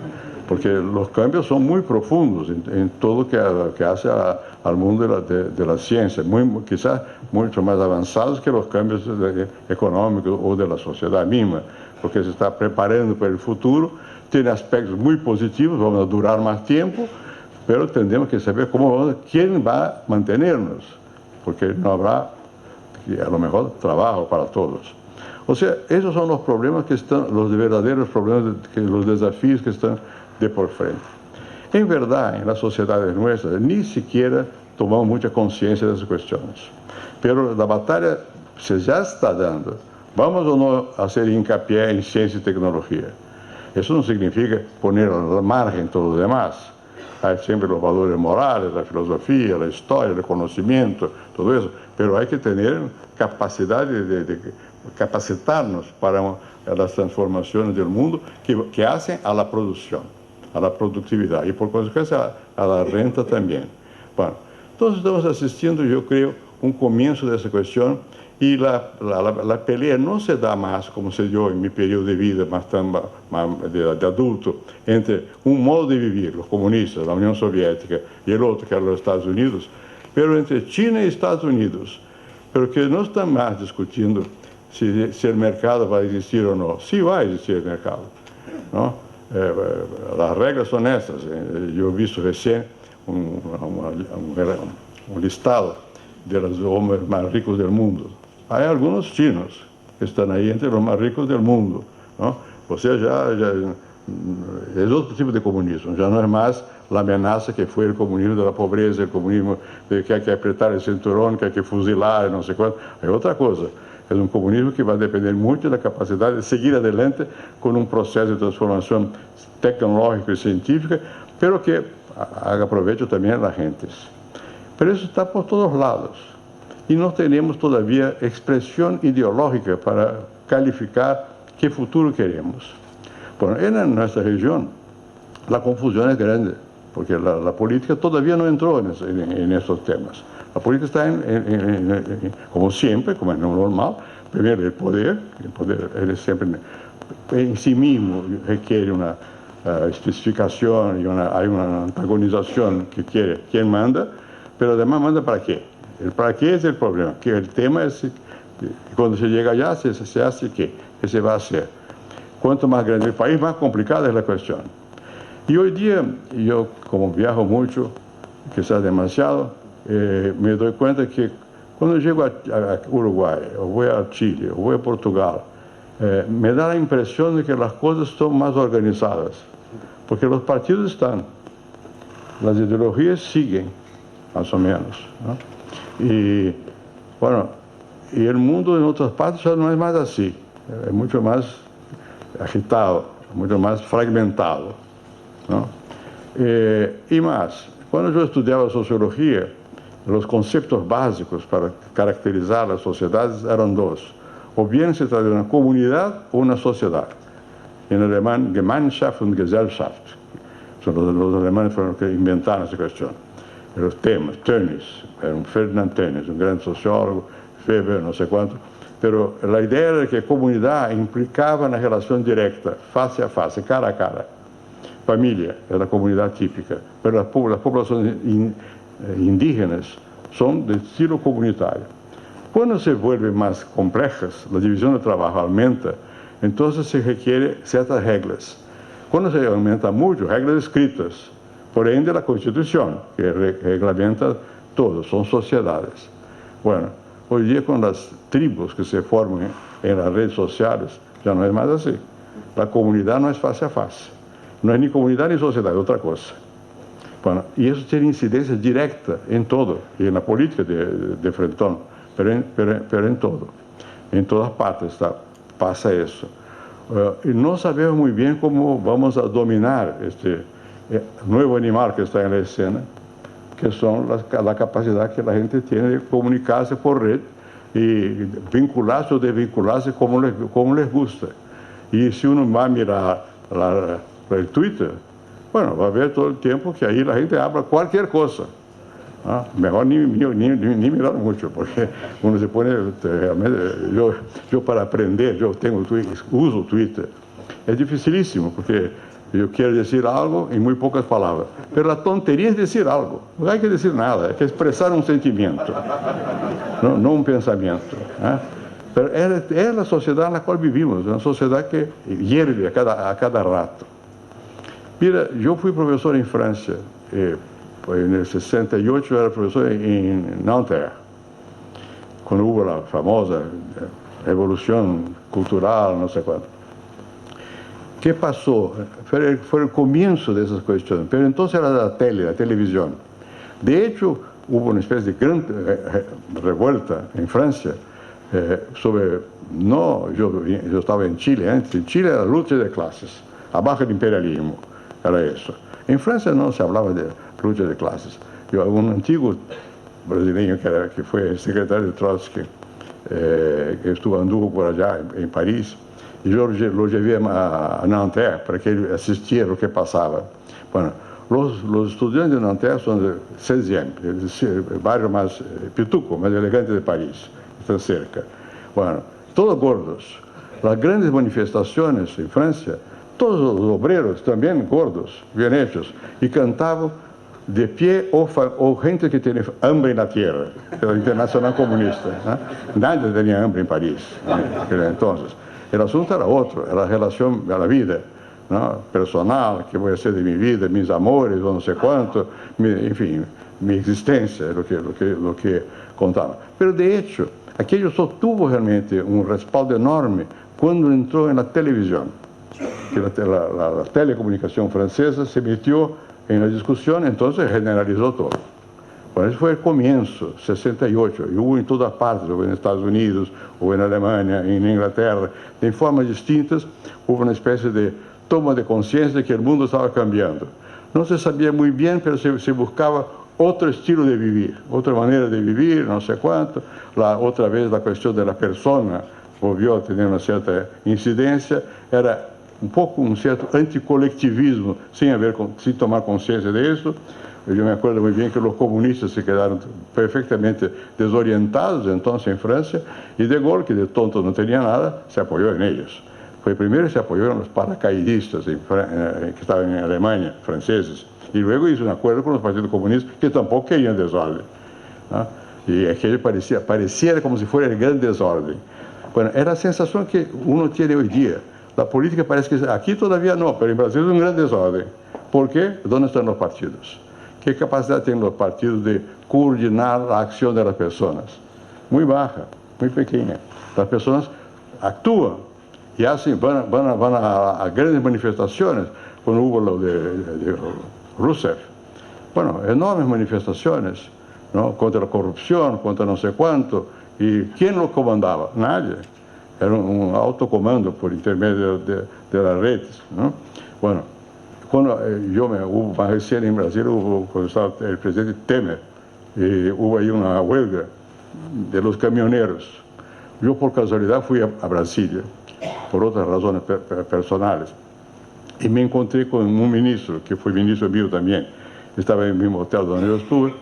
Porque los cambios son muy profundos en todo lo que hace al mundo de la ciencia, quizás mucho más avanzados que los cambios económicos o de la sociedad misma, porque se está preparando para el futuro, tiene aspectos muy positivos, vamos a durar más tiempo, pero tendremos que saber quién va a mantenernos, porque no habrá, a lo mejor, trabajo para todos. O sea, esos son los problemas que están, los verdaderos problemas, los desafíos que están de por frente. En verdad, en las sociedades nuestras, ni siquiera tomamos mucha conciencia de esas cuestiones. Pero la batalla se ya está dando. ¿Vamos o no a hacer hincapié en ciencia y tecnología? Eso no significa poner al margen todo lo demás. Hay siempre los valores morales, la filosofía, la historia, el conocimiento, todo eso. Pero hay que tener capacidad de capacitarnos para las transformaciones del mundo que hacen a la producción, a la productividad y por consecuencia a la renta también. Bueno, entonces estamos asistiendo, yo creo, un comienzo de esa cuestión y la pelea no se da más como se dio en mi periodo de vida más de adulto entre un modo de vivir, los comunistas, la Unión Soviética y el otro que eran los Estados Unidos, pero entre China y Estados Unidos, pero que no están más discutiendo si el mercado va a existir o no. Sí va a existir el mercado, ¿no? Las reglas son estas. Yo he visto recién un listado de los hombres más ricos del mundo. Hay algunos chinos que están ahí entre los más ricos del mundo, ¿no? O sea, ya es otro tipo de comunismo, ya no es más la amenaza que fue el comunismo de la pobreza, el comunismo de que hay que apretar el cinturón, que hay que fusilar, no sé cuánto. Hay otra cosa. Es un comunismo que va a depender mucho de la capacidad de seguir adelante con un proceso de transformación tecnológica y científica, pero que haga provecho también a las gentes. Pero eso está por todos lados. Y no tenemos todavía expresión ideológica para calificar qué futuro queremos. Bueno, en nuestra región la confusión es grande, porque la política todavía no entró en estos temas. La política está, como siempre, como es normal, primero el poder él siempre en sí mismo requiere una especificación y hay una antagonización que quiere quién manda, pero además manda para qué. El para qué es el problema, que el tema es, cuando se llega allá, se hace qué se va a hacer. Cuanto más grande el país, más complicada es la cuestión. Y hoy día, yo como viajo mucho, quizás demasiado, me doy cuenta que cuando llego a Uruguay, o voy a Chile, o voy a Portugal, me da la impresión de que las cosas están más organizadas, porque los partidos están, las ideologías siguen, más o menos, ¿no? Y bueno, y el mundo en otras partes ya no es más así, es mucho más agitado, mucho más fragmentado, ¿no? Y más, cuando yo estudiaba sociología, los conceptos básicos para caracterizar las sociedades eran dos. O bien se trata de una comunidad o una sociedad. En alemán, Gemeinschaft und Gesellschaft. Son los alemanes fueron los que inventaron esa cuestión. Los temas, Tönnies, Ferdinand Tönnies, un gran sociólogo, Weber, no sé cuánto. Pero la idea era que comunidad implicaba una relación directa, face a face, cara a cara. Familia es la comunidad típica, pero las poblaciones indígenas son de estilo comunitario. Cuando se vuelven más complejas, la división del trabajo aumenta, entonces se requiere ciertas reglas. Cuando se aumenta mucho, reglas escritas, por ende la Constitución, que reglamenta todo, son sociedades. Bueno, hoy día con las tribus que se forman en las redes sociales, ya no es más así. La comunidad no es face a face. No es ni comunidad ni sociedad, es otra cosa. Bueno, y eso tiene incidencia directa en todo, y en la política de frentón, pero en todo. En todas partes pasa eso. Y no sabemos muy bien cómo vamos a dominar este nuevo animal que está en la escena, que son la capacidad que la gente tiene de comunicarse por red y vincularse o desvincularse como les gusta. Y si uno va a mirar el Twitter, bueno, va a ver todo el tiempo que ahí la gente habla cualquier cosa. ¿Ah? Mejor ni mirar mucho, porque uno se pone realmente... Yo para aprender, uso Twitter. Es dificilísimo, porque yo quiero decir algo en muy pocas palabras. Pero la tontería es decir algo. No hay que decir nada, hay que expresar un sentimiento, no un pensamiento. ¿Ah? Pero es la sociedad en la cual vivimos, una sociedad que hierve a cada rato. Mira, yo fui profesor en Francia, en el 68 era profesor en Nanterre, cuando hubo la famosa revolución cultural, no sé cuánto. ¿Qué pasó? Fue el comienzo de esas cuestiones, pero entonces era la televisión. De hecho, hubo una especie de gran revuelta en Francia sobre, yo estaba en Chile antes, en Chile era la lucha de clases, abajo el imperialismo, era eso. En Francia no se hablaba de lucha de clases. Un antiguo brasileño que fue secretario de Trotsky, que anduvo por allá en París, y yo lo llevé a Nanterre para que él asistiera a lo que pasaba. Bueno, los estudiantes de Nanterre son de 16e, el barrio más pituco, más elegante de París, está cerca. Bueno, todos gordos. Las grandes manifestaciones en Francia, todos los obreros también gordos, bien hechos, y cantaban de pie o gente que tiene hambre en la tierra, la Internacional Comunista. Nadie tenía hambre en París, entonces. El asunto era otro, era la relación a la vida, ¿no? Personal, qué voy a hacer de mi vida, mis amores, o no sé cuánto, en fin, mi existencia, lo que contaba. Pero de hecho, aquello sostuvo realmente un respaldo enorme cuando entró en la televisión. Que la telecomunicación francesa se metió en la discusión, entonces generalizó todo. Bueno, ese fue el comienzo, 68, y hubo en todas partes, hubo en Estados Unidos, hubo en Alemania, en Inglaterra, en formas distintas, hubo una especie de toma de conciencia de que el mundo estaba cambiando. No se sabía muy bien, pero se buscaba otro estilo de vivir, otra manera de vivir, no sé cuánto. Otra vez la cuestión de la persona volvió a tener una cierta incidencia, era un poco un cierto anticolectivismo, sin tomar conciencia de eso. Yo me acuerdo muy bien que los comunistas se quedaron perfectamente desorientados entonces en Francia, y De Gaulle, que de tonto no tenía nada, se apoyó en ellos. Primero se apoyó en los paracaidistas que estaban en Alemania, franceses, y luego hizo un acuerdo con los partidos comunistas que tampoco querían desorden, ¿no? Y aquello pareciera como si fuera el gran desorden. Bueno, era la sensación que uno tiene hoy día. La política parece que aquí todavía no, pero en Brasil es un gran desorden. ¿Por qué? ¿Dónde están los partidos? ¿Qué capacidad tienen los partidos de coordinar la acción de las personas? Muy baja, muy pequeña. Las personas actúan y hacen, van a grandes manifestaciones, cuando hubo lo de Rousseff. Bueno, enormes manifestaciones, ¿no? Contra la corrupción, contra no sé cuánto. ¿Y quién lo comandaba? Nadie. Era un autocomando por intermedio de las redes, ¿no? Bueno, cuando hubo más recién en Brasil, cuando estaba el presidente Temer, hubo ahí una huelga de los camioneros. Yo por casualidad fui a Brasilia, por otras razones personales, y me encontré con un ministro, que fue ministro mío también, estaba en el mismo hotel donde yo estuve,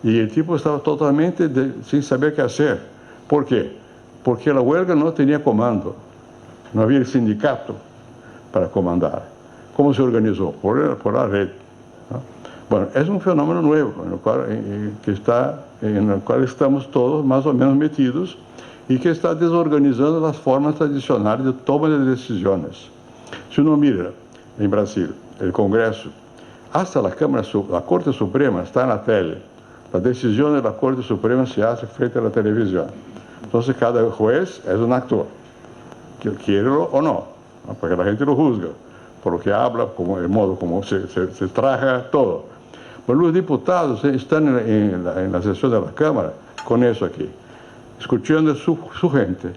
y el tipo estaba totalmente sin saber qué hacer. ¿Por qué? Porque la huelga no tenía comando, no había el sindicato para comandar. ¿Cómo se organizó? Por la red, ¿no? Bueno, es un fenómeno nuevo en el cual estamos todos más o menos metidos y que está desorganizando las formas tradicionales de toma de decisiones. Si uno mira en Brasil el Congreso, hasta la Corte Suprema está en la tele. La decisión de la Corte Suprema se hace frente a la televisión. Entonces cada juez es un actor, que quiere o no, porque la gente lo juzga, por lo que habla, como el modo como se traja, todo. Pero los diputados están en la sesión de la Cámara con eso aquí, escuchando su gente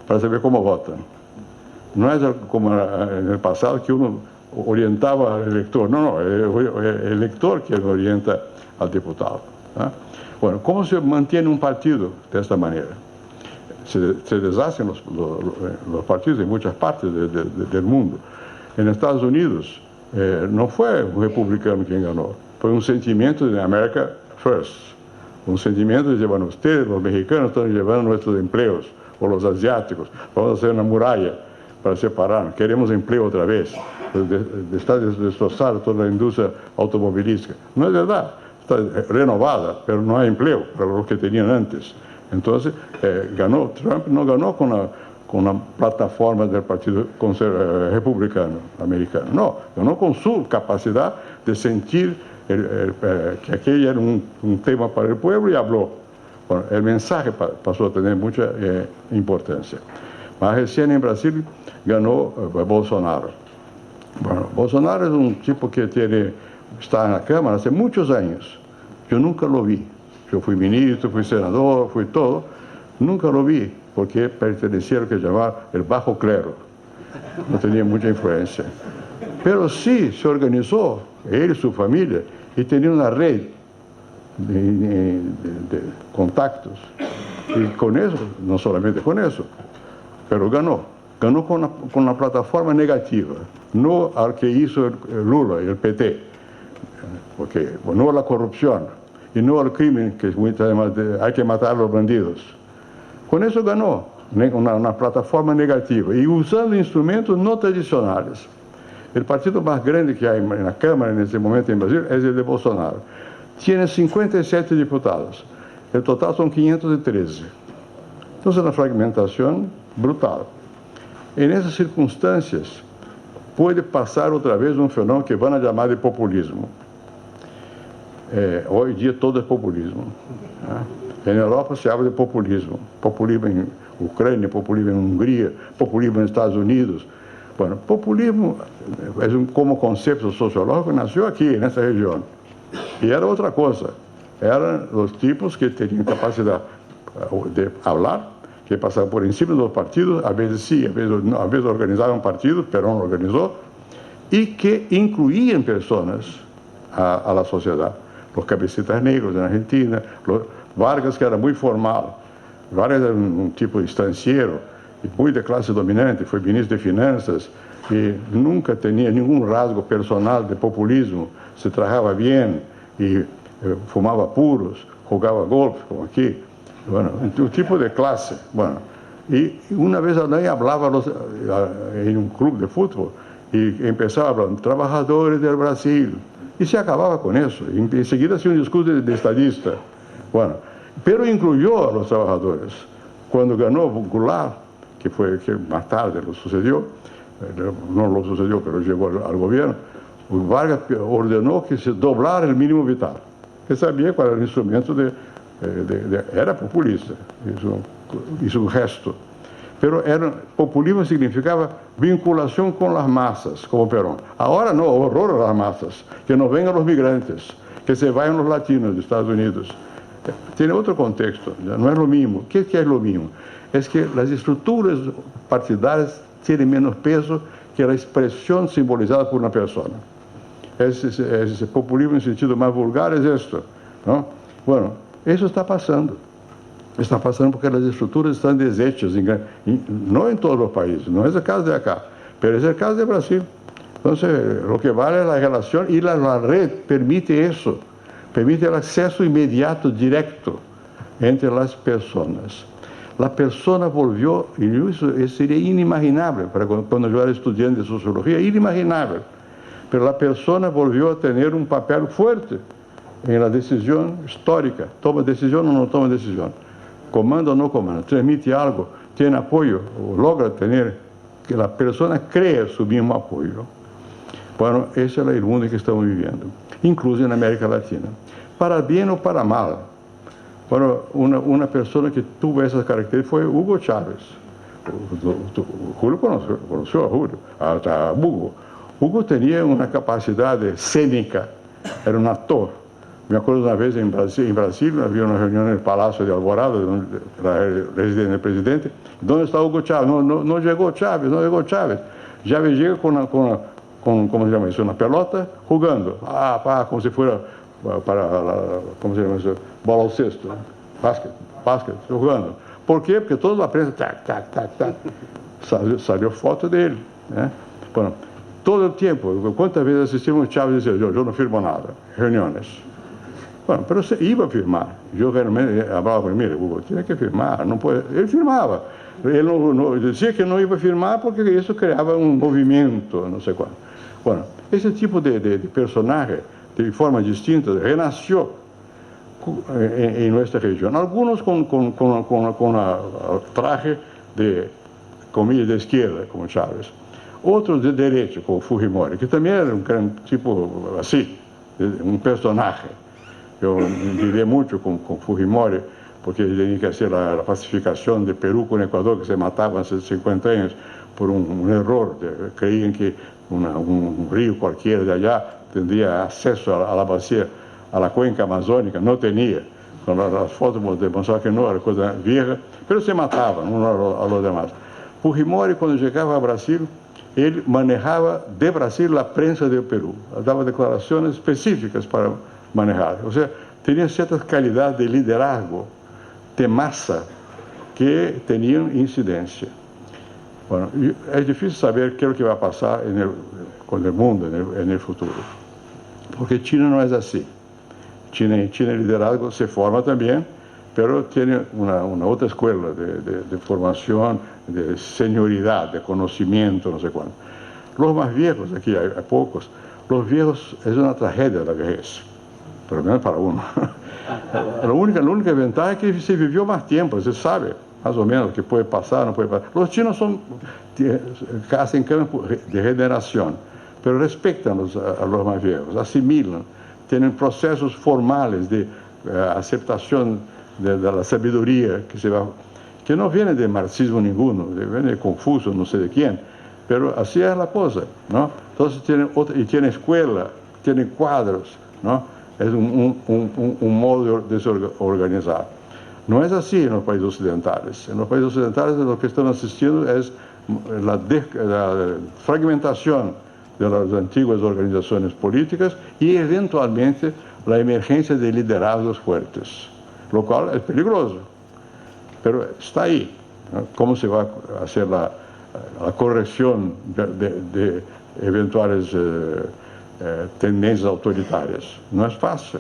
para saber cómo votan. No es como en el pasado que uno orientaba al elector, no, el elector quien orienta al diputado, ¿no? Bueno, ¿cómo se mantiene un partido de esta manera? Se deshacen los partidos en muchas partes del mundo. En Estados Unidos no fue un republicano quien ganó, fue un sentimiento de America First, un sentimiento de, bueno, ustedes, los mexicanos, están llevando nuestros empleos, o los asiáticos, vamos a hacer una muralla para separarnos, queremos empleo otra vez, está destrozada toda la industria automovilística. No es verdad, está renovada, pero no hay empleo para los que tenían antes. Entonces, Trump no ganó con la plataforma del Partido Republicano Americano, no, ganó con su capacidad de sentir que aquello era un tema para el pueblo y habló. Bueno, el mensaje pasó a tener mucha importancia. Más recién en Brasil ganó Bolsonaro. Bueno, Bolsonaro es un tipo que está en la Cámara hace muchos años. Yo nunca lo vi. Yo fui ministro, fui senador, fui todo. Nunca lo vi, porque pertenecía a lo que llamaba el bajo clero. No tenía mucha influencia. Pero sí se organizó, él y su familia, y tenía una red de contactos. Y con eso, no solamente con eso, pero ganó con la plataforma negativa, no al que hizo el Lula y el PT, porque no a la corrupción y no al crimen, que hay que matar a los bandidos. Con eso ganó, una plataforma negativa y usando instrumentos no tradicionales. El partido más grande que hay en la Cámara en este momento en Brasil es el de Bolsonaro. Tiene 57 diputados, el total son 513. Entonces, una fragmentación brutal. En esas circunstancias, puede pasar otra vez un fenómeno que van a llamar de populismo. Hoy día todo es populismo, ¿no? En Europa se habla de populismo. Populismo en Ucrania, populismo en Hungría, populismo en Estados Unidos. Bueno, populismo como concepto sociológico nació aquí, en esta región. Y era otra cosa. Eran los tipos que tenían capacidad de hablar, que pasaban por encima de los partidos, a veces sí, a veces no, a veces organizaban partidos, Perón organizó, y que incluían personas a la sociedad. Los cabecitas negros en Argentina, Vargas, que era muy formal. Vargas era un tipo estanciero, muy de clase dominante, fue ministro de Finanzas, y nunca tenía ningún rasgo personal de populismo, se trabajaba bien, y fumaba puros, jugaba golf, como aquí. Bueno, un tipo de clase. Bueno, y una vez alguien hablaba en un club de fútbol y empezaba a hablar, trabajadores del Brasil, y se acababa con eso. Y enseguida hacía un discurso de estadista. Bueno, pero incluyó a los trabajadores. Cuando ganó Goulart, que más tarde lo sucedió, no lo sucedió, pero llegó al gobierno, Vargas ordenó que se doblara el mínimo vital, que sabía cuál era el instrumento era populista, hizo un gesto. Pero populismo significaba vinculación con las masas, como Perón. Ahora no, horror a las masas, que no vengan los migrantes, que se vayan los latinos de Estados Unidos. tiene otro contexto, no es lo mismo. ¿Qué es lo mismo? Es que las estructuras partidarias tienen menos peso que la expresión simbolizada por una persona. Ese populismo en sentido más vulgar es esto, ¿no? Bueno, eso está pasando. Está pasando porque las estructuras están deshechas, no en todos los países, no es el caso de acá, pero es el caso de Brasil. Entonces, lo que vale es la relación y la red permite eso, permite el acceso inmediato, directo, entre las personas. La persona volvió, y eso sería inimaginable, para cuando yo era estudiante de sociología, inimaginable, pero la persona volvió a tener un papel fuerte en la decisión histórica, toma decisión o no toma decisión, comanda o no comanda, transmite algo, tiene apoyo, o logra tener, que la persona crea su mismo apoyo. Bueno, ese es el mundo que estamos viviendo, incluso en América Latina. Para bien o para mal. Bueno, una persona que tuvo esas características fue Hugo Chávez. Julio conoció a Julio, a Hugo. Hugo tenía una capacidad escénica, era un actor. Me acuerdo una vez en Brasil, había una reunión en el Palacio de Alvorada, donde era el residente del presidente. ¿Dónde está Hugo Chávez? No llegó Chávez. Chávez llega con ¿cómo se llama eso? Una pelota, jugando. Como si fuera ¿cómo se llama eso? Bola al cesto. Básquet, jugando. ¿Por qué? Porque toda la prensa, tac. Salió foto dele, né? Bueno, todo el tiempo, ¿cuántas veces asistimos Chávez y decía, yo no firmo nada? Reuniones. Bueno, pero se iba a firmar. Yo realmente hablaba con él, mire, Hugo, tiene que firmar, no puede. Él firmaba. Él no decía que no iba a firmar porque eso creaba un movimiento, no sé cuánto. Bueno, ese tipo de personaje, de forma distinta, renació en nuestra región. Algunos con traje de, comillas, de izquierda, como Chávez. Otros de derecha, como Fujimori, que también era un gran tipo así, un personaje. Yo viví mucho con Fujimori, porque tenía que hacer la pacificación de Perú con Ecuador, que se mataban hace 50 años por un error. Creían que un río cualquiera de allá tendría acceso a la vacía, a la cuenca amazónica, no tenía. Las fotos demostraban que no, era cosa vieja, pero se mataban unos a los demás. Fujimori, cuando llegaba a Brasil, él manejaba de Brasil la prensa de Perú, daba declaraciones específicas para manejar. O sea, tenía ciertas calidades de liderazgo, de masa, que tenían incidencia. Bueno, es difícil saber qué es lo que va a pasar con el mundo en el futuro, porque China no es así. China el liderazgo se forma también, pero tiene una otra escuela de formación, de senioridad, de conocimiento, no sé cuánto. Los más viejos, aquí hay pocos, los viejos es una tragedia la vejez, por lo menos para uno. La única ventaja es que se vivió más tiempo, se sabe más o menos que puede pasar, no puede pasar. Los chinos hacen campo de regeneración, pero respetan a los más viejos, asimilan, tienen procesos formales de aceptación de la sabiduría que no viene de marxismo ninguno, viene de Confucio, no sé de quién, pero así es la cosa, ¿no? Entonces tiene escuela, tiene cuadros, ¿no? Es un modo de se organizar. No es así en los países occidentales. En los países occidentales lo que están asistiendo es la fragmentación de las antiguas organizaciones políticas y eventualmente la emergencia de liderazgos fuertes, lo cual es peligroso, pero está ahí, ¿no? ¿Cómo se va a hacer la corrección de eventuales tendencias autoritarias? No es fácil,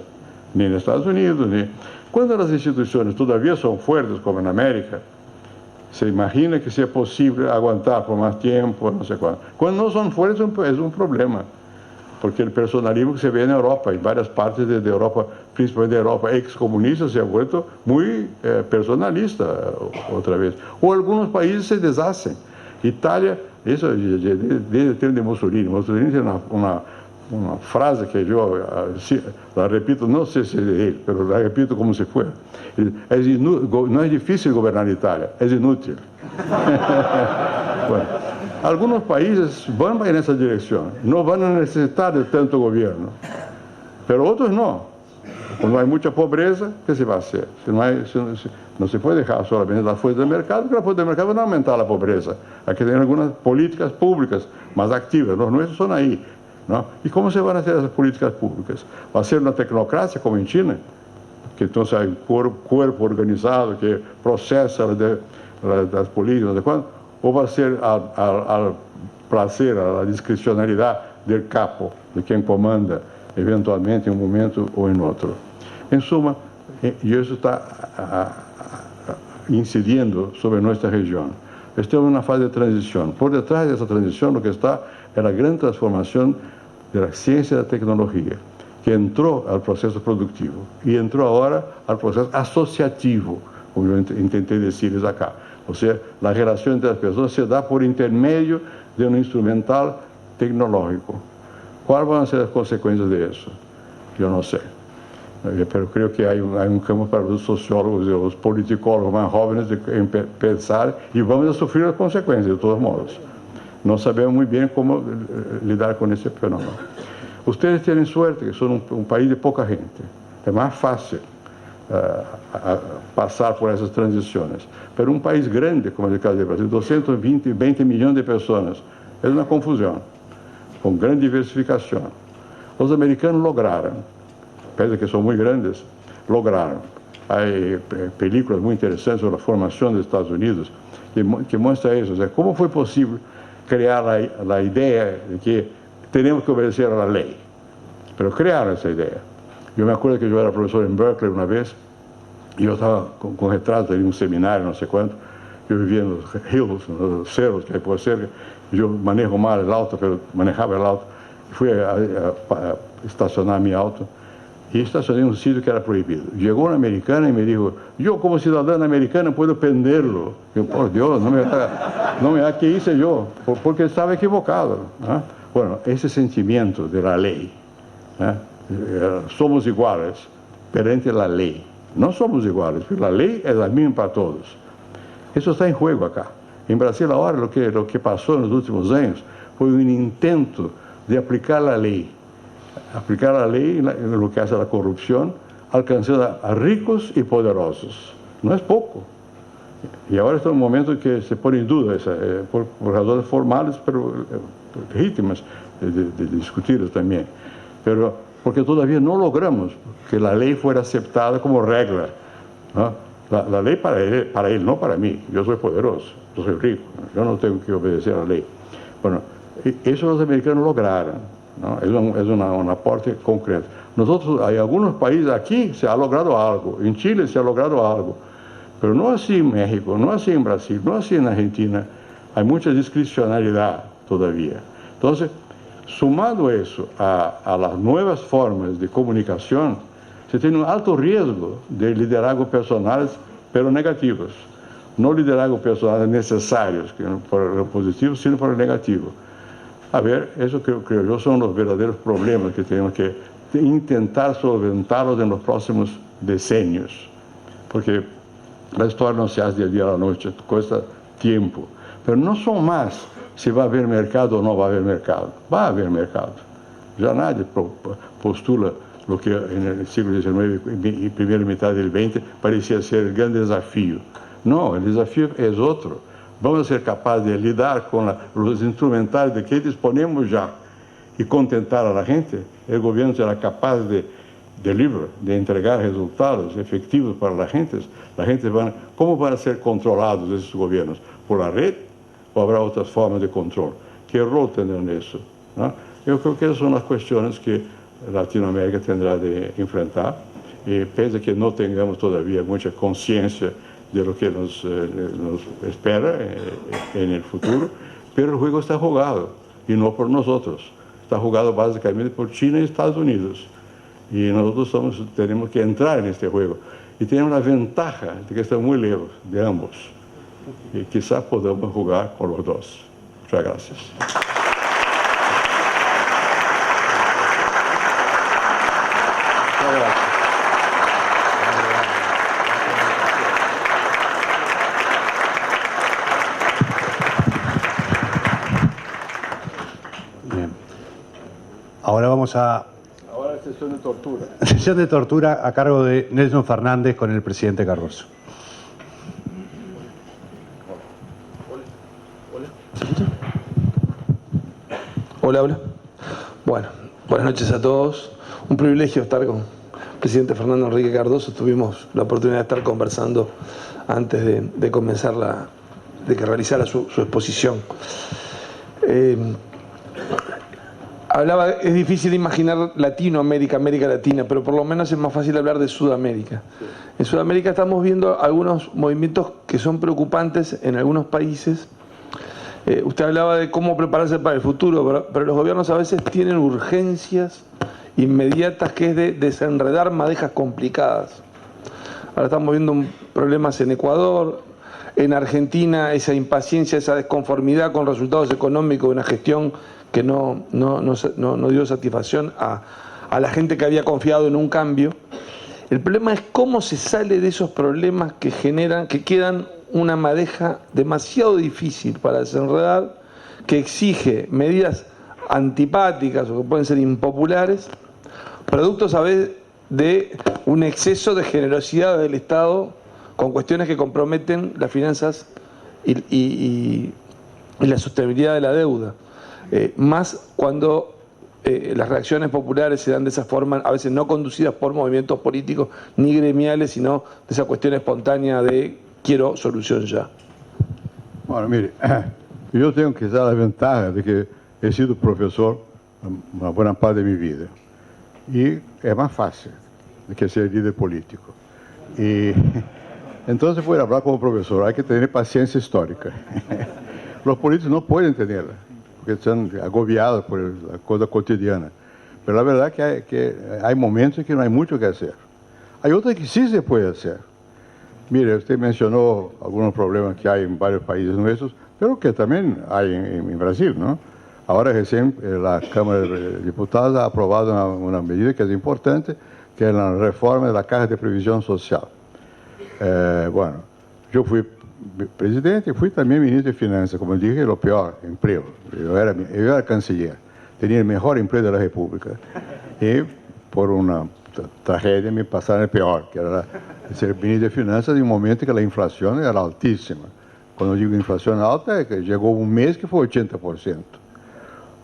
ni en Estados Unidos, ni... Cuando las instituciones todavía son fuertes, como en América, se imagina que sea posible aguantar por más tiempo, no sé cuánto. Cuando no son fuertes es un problema, porque el personalismo que se ve en Europa, en varias partes de Europa, principalmente de Europa excomunista, se ha vuelto muy personalista otra vez. O algunos países se deshacen. Italia, eso desde el tiempo de Mussolini. Mussolini tiene una frase que yo la repito, no sé si es de él, pero la repito como si fuera. No es difícil gobernar Italia, es inútil. Bueno, algunos países van en esa dirección, no van a necesitar de tanto gobierno, pero otros no. Cuando hay mucha pobreza, ¿qué se va a hacer? No se puede dejar solamente la fuerza del mercado, porque la fuerza del mercado va a aumentar la pobreza. Hay que tener algunas políticas públicas más activas. Los nuestros son ahí, ¿no? ¿Y cómo se van a hacer esas políticas públicas? ¿Va a ser una tecnocracia como en China? Que entonces hay un cuerpo organizado que procesa las políticas, o va a ser al placer, a la discrecionalidad del capo, de quien comanda, eventualmente en un momento o en otro. En suma, y eso está incidiendo sobre nuestra región. Estamos en una fase de transición. Por detrás de esa transición lo que está es la gran transformación de la ciencia y la tecnología, que entró al proceso productivo y entró ahora al proceso asociativo, como yo intenté decirles acá. O sea, la relación entre las personas se da por intermedio de un instrumental tecnológico. ¿Cuáles van a ser las consecuencias de eso? Yo no sé. Pero creo que hay un campo para los sociólogos y los politicólogos más jóvenes de pensar, y vamos a sufrir las consecuencias de todos modos. No sabemos muy bien cómo lidar con ese fenómeno. Ustedes tienen suerte que son un país de poca gente. Es más fácil pasar por esas transiciones. Pero un país grande, como es el caso de Brasil, 220 millones de personas, es una confusión, con gran diversificación. Los americanos lograron, pese a que son muy grandes, lograron. Hay películas muy interesantes sobre la formación de Estados Unidos que muestran eso. O sea, ¿cómo fue posible crear la idea de que tenemos que obedecer a la ley? Pero crearon esa idea. Yo me acuerdo que yo era profesor en Berkeley una vez, y yo estaba con retratos en un seminario, no sé cuánto. Yo vivía en los hills, en los cerros que hay por cerca. Yo manejo mal el auto, pero manejaba el auto. Fui a estacionar mi auto y estacioné en un sitio que era prohibido. Llegó una americana y me dijo, yo como ciudadana americana puedo prenderlo. Yo, por Dios, no me da que hice yo, porque estaba equivocado. ¿Eh? Bueno, ese sentimiento de la ley, somos iguales perante la ley. No somos iguales, pero la ley es la misma para todos. Eso está en juego acá. En Brasil ahora lo que pasó en los últimos años fue un intento de aplicar la ley en lo que hace a la corrupción, alcanzando a ricos y poderosos. No es poco. Y ahora está en un momento en que se pone en duda, por razones formales, pero legítimas de discutirlas también. Pero porque todavía no logramos que la ley fuera aceptada como regla, ¿no? La ley para él, no para mí. Yo soy poderoso, yo soy rico, yo no tengo que obedecer a la ley. Bueno, eso los americanos lograron, ¿no? Es un aporte concreto. Nosotros, hay algunos países, aquí se ha logrado algo, en Chile se ha logrado algo, pero no así en México, no así en Brasil, no así en Argentina. Hay mucha discrecionalidad todavía. Entonces, sumado eso a las nuevas formas de comunicación, se tiene un alto riesgo de liderazgo personales, pero negativos. No liderazgo personales necesarios, que por lo positivo, sino por lo negativo. A ver, eso creo yo son los verdaderos problemas que tenemos que intentar solventarlos en los próximos decenios. Porque la historia no se hace del día a la noche, cuesta tiempo. Pero no son más si va a haber mercado o no va a haber mercado. Va a haber mercado. Ya nadie postula lo que en el siglo XIX y primera mitad del XX parecía ser el gran desafío. No, el desafío es otro. Vamos a ser capaces de lidar con los instrumentales de que disponemos ya y contentar a la gente. El gobierno será capaz de entregar resultados efectivos para la gente. ¿Cómo van a ser controlados esos gobiernos? ¿Por la red o habrá otras formas de control? ¿Qué rol tendrán eso? ¿No? Yo creo que esas son las cuestiones que Latinoamérica tendrá de enfrentar. Y pese a que no tengamos todavía mucha conciencia de lo que nos espera en el futuro, pero el juego está jugado, y no por nosotros. Está jugado básicamente por China y Estados Unidos. Y nosotros tenemos que entrar en este juego. Y tenemos la ventaja de que estamos muy lejos de ambos. Y quizás podamos jugar con los dos. Muchas gracias. Ahora vamos a sesión de tortura. Sesión de tortura a cargo de Nelson Fernández con el presidente Cardoso. Hola. Bueno, buenas noches a todos. Un privilegio estar con el presidente Fernando Enrique Cardoso. Tuvimos la oportunidad de estar conversando antes de comenzar de que realizara su exposición. Hablaba, es difícil imaginar Latinoamérica, América Latina, pero por lo menos es más fácil hablar de Sudamérica. En Sudamérica estamos viendo algunos movimientos que son preocupantes en algunos países. Usted hablaba de cómo prepararse para el futuro, pero los gobiernos a veces tienen urgencias inmediatas que es de desenredar madejas complicadas. Ahora estamos viendo problemas en Ecuador, en Argentina esa impaciencia, esa desconformidad con resultados económicos de una gestión que no dio satisfacción a la gente que había confiado en un cambio. El problema es cómo se sale de esos problemas que quedan una madeja demasiado difícil para desenredar, que exige medidas antipáticas o que pueden ser impopulares, productos a veces de un exceso de generosidad del Estado con cuestiones que comprometen las finanzas y la sostenibilidad de la deuda. Más cuando las reacciones populares se dan de esa forma, a veces no conducidas por movimientos políticos ni gremiales, sino de esa cuestión espontánea de quiero solución ya. Bueno, mire, yo tengo quizá la ventaja de que he sido profesor una buena parte de mi vida. Y es más fácil de que ser líder político. Y entonces, para hablar como profesor, hay que tener paciencia histórica. Los políticos no pueden tenerla, porque están agobiados por la cosa cotidiana. Pero la verdad que hay momentos en que no hay mucho que hacer. Hay otros que sí se puede hacer. Mire, usted mencionó algunos problemas que hay en varios países nuestros, pero que también hay en Brasil, ¿no? Ahora recién la Cámara de Diputados ha aprobado una medida que es importante, que es la reforma de la Caja de Previsión Social. Bueno, yo fui presidente y fui también ministro de Finanzas, como dije, lo peor, empleo. Yo era canciller, tenía el mejor empleo de la República. Y por una tragedia me pasaron el peor, que era ser ministro de Finanzas en un momento que la inflación era altísima. Cuando digo inflación alta, es que llegó un mes que fue 80%.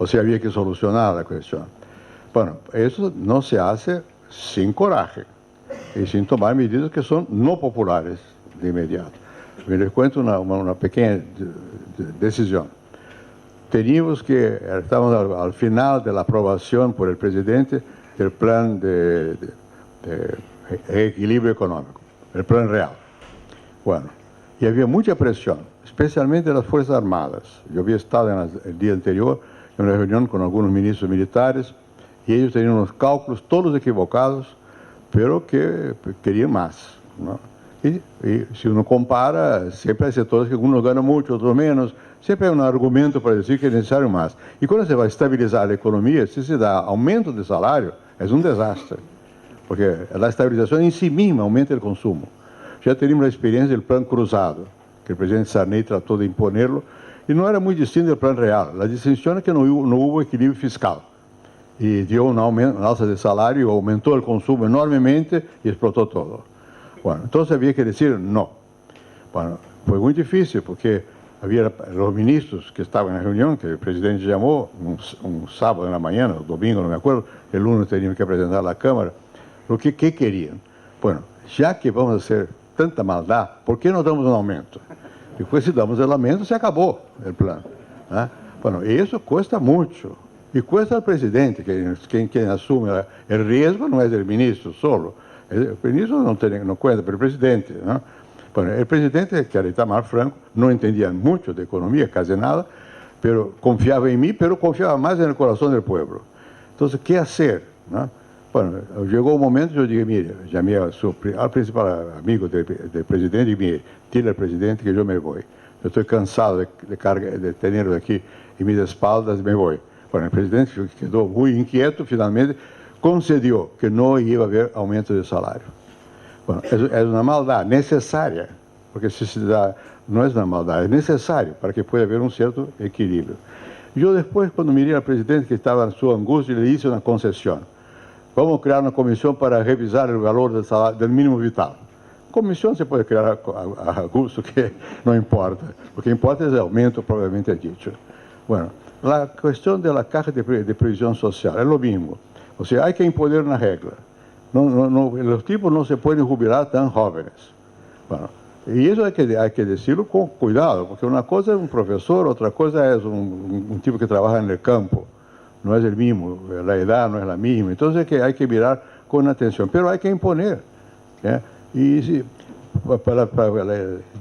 O sea, había que solucionar la cuestión. Bueno, eso no se hace sin coraje y sin tomar medidas que son no populares de inmediato. Me les cuento una pequeña decisión. Estábamos al final de la aprobación por el presidente del plan de equilibrio económico, el plan real. Bueno, y había mucha presión, especialmente de las Fuerzas Armadas. Yo había estado el día anterior en una reunión con algunos ministros militares y ellos tenían unos cálculos todos equivocados, pero que querían más, ¿no? Y si uno compara, siempre hay sectores que unos ganan mucho, otros menos, siempre hay un argumento para decir que es necesario más. Y cuando se va a estabilizar la economía, si se da aumento de salario, es un desastre, porque la estabilización en sí misma aumenta el consumo. Ya tenemos la experiencia del plan cruzado, que el presidente Sarney trató de imponerlo, y no era muy distinto del plan real. La distinción es que no hubo equilibrio fiscal. Y dio un alza de salario, aumentó el consumo enormemente y explotó todo. Bueno, entonces había que decir no. Bueno, fue muy difícil porque había los ministros que estaban en la reunión, que el presidente llamó un sábado en la mañana, o domingo, no me acuerdo, el lunes tenían que presentar a la Cámara. ¿Qué querían? Bueno, ya que vamos a hacer tanta maldad, ¿por qué no damos un aumento? Después, si damos el aumento, se acabó el plan. ¿Ah? Bueno, y eso cuesta mucho. Y cuesta al presidente, quien asume el riesgo no es el ministro solo. El ministro no cuenta, pero el presidente, ¿no? Bueno, el presidente, que era Itamar Franco, no entendía mucho de economía, casi nada, pero confiaba en mí, pero confiaba más en el corazón del pueblo. Entonces, ¿qué hacer? ¿No? Bueno, llegó un momento, yo dije, mire, llamé al principal amigo del presidente y dije, dile al presidente que yo me voy. Yo estoy cansado de tenerlo aquí en mis espaldas y me voy. Bueno, el presidente quedó muy inquieto, finalmente concedió que no iba a haber aumento de salario. Bueno, es una maldad necesaria, porque si se da, no es una maldad, es necesario para que pueda haber un cierto equilibrio. Yo después, cuando miré al presidente que estaba en su angustia, le hice una concesión. vamos a crear una comisión para revisar el valor del mínimo vital. Comisión se puede crear a gusto, que no importa. Lo que importa es el aumento, probablemente dicho. Bueno, la cuestión de la caja de previsión social es lo mismo. O sea, hay que imponer una regla. Los tipos no se pueden jubilar tan jóvenes. Bueno, y eso hay que decirlo con cuidado, porque una cosa es un profesor, otra cosa es un tipo que trabaja en el campo. No es el mismo, la edad no es la misma. Entonces hay que mirar con atención, pero hay que imponer. Y si,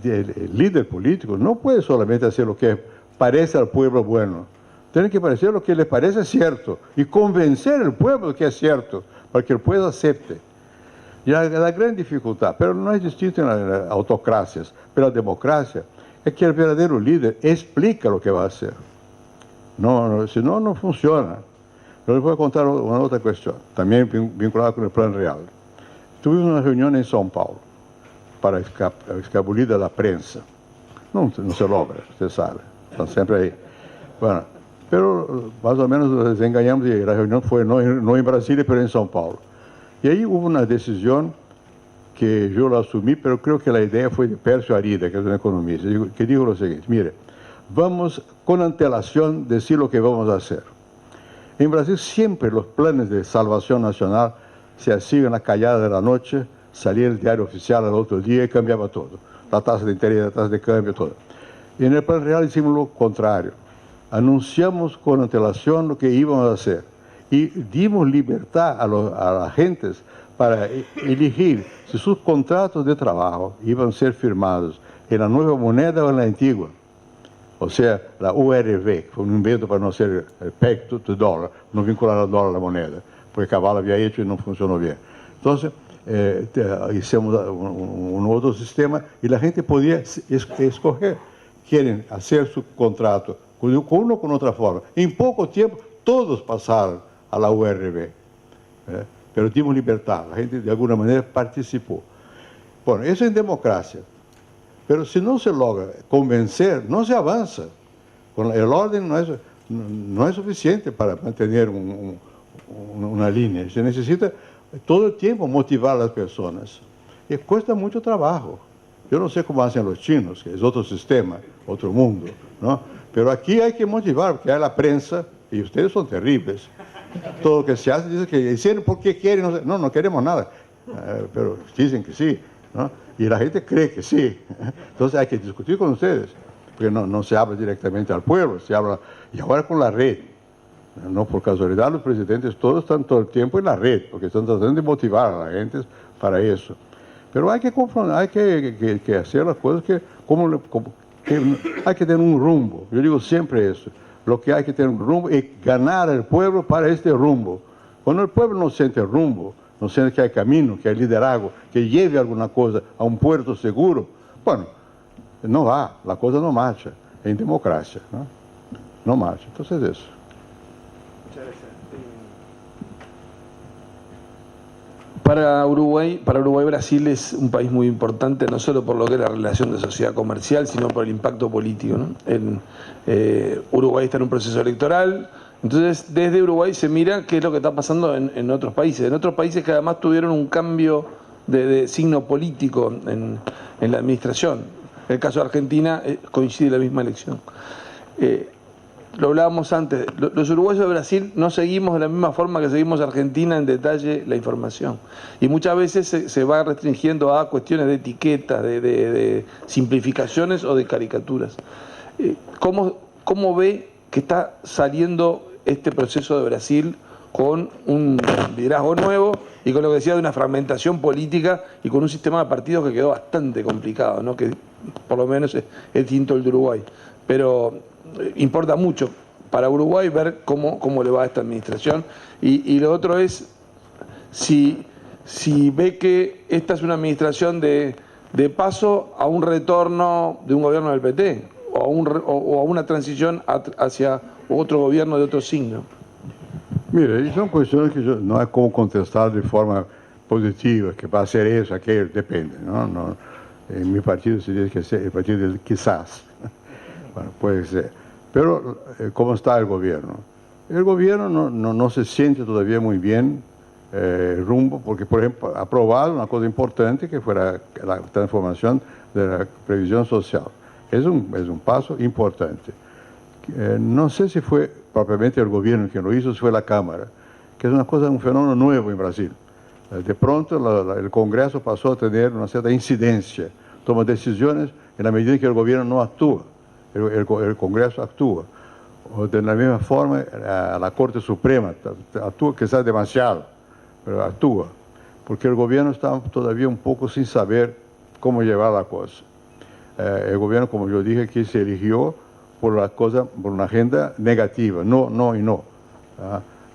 el líder político no puede solamente hacer lo que parece al pueblo bueno. Tiene que parecer lo que le parece cierto y convencer al pueblo que es cierto, para que el pueblo acepte. Y la gran dificultad, pero no es distinto en las autocracias, pero la democracia, es que el verdadero líder explica lo que va a hacer. Si no, no funciona. Yo les voy a contar una otra cuestión, también vinculada con el Plan Real. Tuvimos una reunión en São Paulo para escabulir de la prensa. No se logra, usted sabe, están siempre ahí. Bueno, pero más o menos nos desengañamos y la reunión fue no en Brasilia, pero en São Paulo. Y ahí hubo una decisión que yo la asumí, pero creo que la idea fue de Pércio Arida, que es un economista, que dijo lo siguiente: mire, vamos con antelación decir lo que vamos a hacer. En Brasil siempre los planes de salvación nacional se hacían en la callada de la noche, salía el diario oficial al otro día y cambiaba todo. La tasa de interés, la tasa de cambio, todo. Y en el Plan Real hicimos lo contrario. Anunciamos con antelación lo que íbamos a hacer y dimos libertad a las gentes para elegir si sus contratos de trabajo iban a ser firmados en la nueva moneda o en la antigua. O sea, la URV, fue un invento para no ser pegged to dólar, no vincular al dólar a la moneda, porque Cavallo había hecho y no funcionó bien. Entonces, hicimos un otro sistema y la gente podía escoger. Quieren hacer su contrato con uno o con otra forma. En poco tiempo, todos pasaron a la URV. Pero dimos libertad, la gente de alguna manera participó. Bueno, eso es democracia. Pero si no se logra convencer, no se avanza. El orden no es suficiente para mantener una línea. Se necesita todo el tiempo motivar a las personas. Y cuesta mucho trabajo. Yo no sé cómo hacen los chinos, que es otro sistema, otro mundo, ¿no? Pero aquí hay que motivar, porque hay la prensa, y ustedes son terribles. Todo lo que se hace, dicen que hicieron porque quieren, no queremos nada. Pero dicen que sí, ¿no? Y la gente cree que sí. Entonces hay que discutir con ustedes, porque no se habla directamente al pueblo, se habla, y ahora con la red. No por casualidad, los presidentes todos están todo el tiempo en la red, porque están tratando de motivar a la gente para eso. Pero hay que confrontar, hay que hacer las cosas que hay que tener un rumbo. Yo digo siempre eso. Lo que hay que tener un rumbo es ganar al pueblo para este rumbo. Cuando el pueblo no siente rumbo, no siente que hay camino, que hay liderazgo, que lleve alguna cosa a un puerto seguro, bueno, no va, la cosa no marcha. En democracia, no marcha. Entonces eso. Muchas gracias. Para Uruguay, Brasil es un país muy importante, no solo por lo que es la relación de sociedad comercial, sino por el impacto político, ¿no? Uruguay está en un proceso electoral, entonces desde Uruguay se mira qué es lo que está pasando en otros países. En otros países que además tuvieron un cambio de signo político en la administración. En el caso de Argentina coincide la misma elección. Lo hablábamos antes, los uruguayos de Brasil no seguimos de la misma forma que seguimos Argentina en detalle la información. Y muchas veces se va restringiendo a cuestiones de etiquetas, de simplificaciones o de caricaturas. ¿Cómo ve que está saliendo este proceso de Brasil con un liderazgo nuevo y con lo que decía de una fragmentación política y con un sistema de partidos que quedó bastante complicado, ¿no? Que por lo menos es distinto al de Uruguay? Pero importa mucho para Uruguay ver cómo le va a esta administración. Y lo otro es si ve que esta es una administración de paso a un retorno de un gobierno del PT o a una transición hacia otro gobierno de otro signo. Mire, son cuestiones que no hay como contestar de forma positiva, que va a ser eso, aquello, depende, ¿no? En mi partido se dice que es el partido del quizás. Bueno, puede ser. Pero, ¿cómo está el gobierno? El gobierno no se siente todavía muy bien rumbo, porque, por ejemplo, aprobaron una cosa importante que fue la transformación de la previsión social. Es un paso importante. No sé si fue propiamente el gobierno quien lo hizo, si fue la Cámara, que es un fenómeno nuevo en Brasil. De pronto el Congreso pasó a tener una cierta incidencia, toma decisiones en la medida que el gobierno no actúa, el Congreso actúa. O de la misma forma, la Corte Suprema actúa, quizás demasiado, pero actúa, porque el gobierno está todavía un poco sin saber cómo llevar la cosa. El gobierno, como yo dije, que se eligió por una agenda negativa, no, no y no.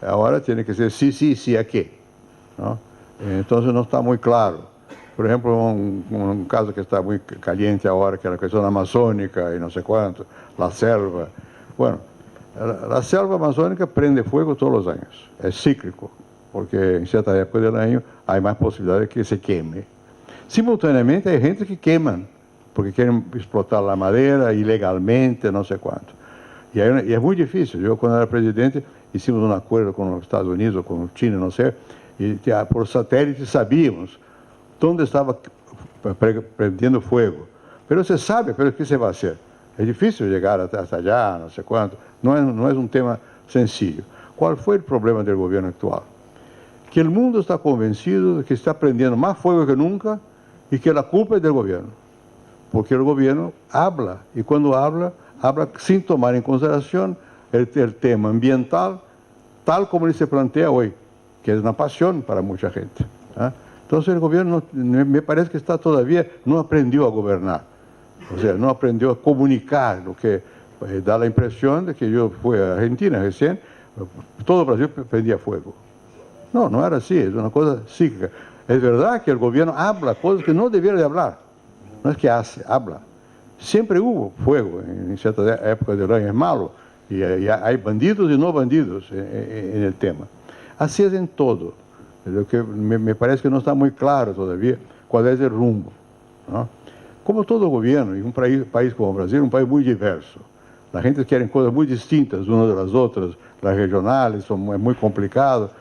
Ahora tiene que ser sí, sí, sí, ¿a qué? ¿No? Entonces no está muy claro. Por ejemplo, un caso que está muy caliente ahora, que es la cuestión amazónica y no sé cuánto, la selva. Bueno, la selva amazónica prende fuego todos los años, es cíclico, porque en cierta época del año hay más posibilidad de que se queme. Simultáneamente hay gente que queman, porque quieren explotar la madera ilegalmente, no sé cuánto. Y es muy difícil. Yo cuando era presidente hicimos un acuerdo con los Estados Unidos o con China, no sé, y por satélite sabíamos dónde estaba prendiendo fuego. Pero se sabe, pero ¿qué se va a hacer? Es difícil llegar hasta allá, no sé cuánto. No es un tema sencillo. ¿Cuál fue el problema del gobierno actual? Que el mundo está convencido de que está prendiendo más fuego que nunca y que la culpa es del gobierno. Porque el gobierno habla, y cuando habla sin tomar en consideración el tema ambiental, tal como él se plantea hoy, que es una pasión para mucha gente. Entonces el gobierno, me parece que todavía no aprendió a gobernar. O sea, no aprendió a comunicar, lo que da la impresión de que yo fui a Argentina recién, todo Brasil prendía fuego. No, no era así, es una cosa cíclica. Es verdad que el gobierno habla cosas que no debiera de hablar. No es que hace, habla. Siempre hubo fuego en ciertas épocas del año, es malo. Y hay bandidos y no bandidos en el tema. Así es en todo. Lo que me parece que no está muy claro todavía cuál es el rumbo, ¿no? Como todo gobierno, y un país como Brasil, un país muy diverso. La gente quiere cosas muy distintas unas de las otras, las regionales, es muy complicado.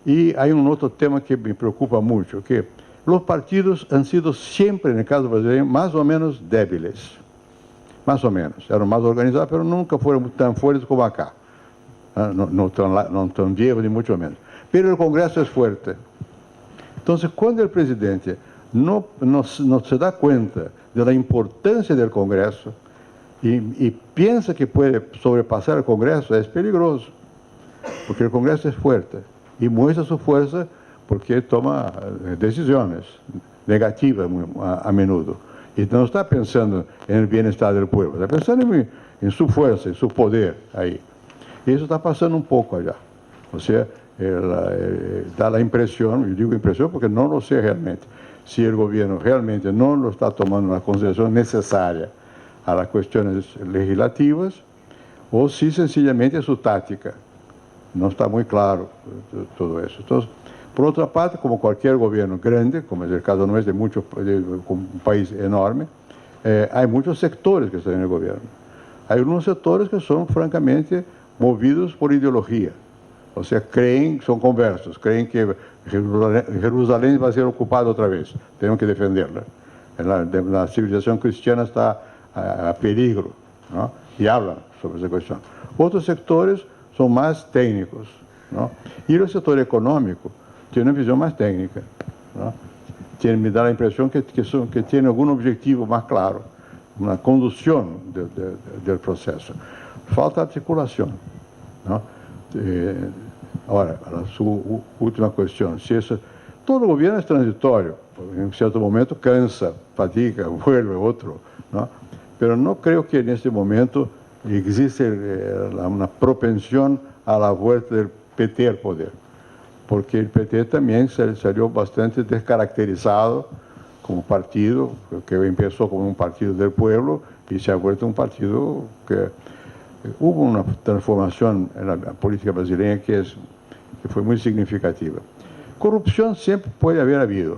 Y hay un otro tema que me preocupa mucho, que los partidos han sido siempre, en el caso brasileño, más o menos débiles. Más o menos. Eran más organizados, pero nunca fueron tan fuertes como acá. No tan viejos, ni mucho menos. Pero el Congreso es fuerte. Entonces, cuando el presidente no se da cuenta de la importancia del Congreso y piensa que puede sobrepasar el Congreso, es peligroso, porque el Congreso es fuerte y muestra su fuerza porque toma decisiones negativas a menudo. Y no está pensando en el bienestar del pueblo, está pensando en su fuerza, en su poder ahí. Y eso está pasando un poco allá. O sea, da la impresión, yo digo impresión porque no lo sé realmente, si el gobierno realmente no lo está tomando la consideración necesaria a las cuestiones legislativas o si sencillamente es su táctica. No está muy claro todo eso. Entonces, por otra parte, como cualquier gobierno grande, como es el caso nuestro de un país enorme, hay muchos sectores que están en el gobierno. Hay unos sectores que son francamente movidos por ideología. O sea, son conversos, creen que Jerusalén va a ser ocupada otra vez, tenemos que defenderla. La civilización cristiana está a peligro, ¿no? Y hablan sobre esa cuestión. Otros sectores son más técnicos, ¿no? Y el sector económico tiene una visión más técnica, ¿no? Me da la impresión que tiene algún objetivo más claro, una conducción del proceso. Falta articulación, ¿no? Ahora, su última cuestión, todo gobierno es transitorio, en cierto momento cansa, fatiga, vuelve otro, ¿no? Pero no creo que en este momento existe una propensión a la vuelta del PT al poder, porque el PT también salió bastante descaracterizado como partido, que empezó como un partido del pueblo y se ha vuelto un partido que hubo una transformación en la política brasileña que fue muy significativa. Corrupción siempre puede haber habido.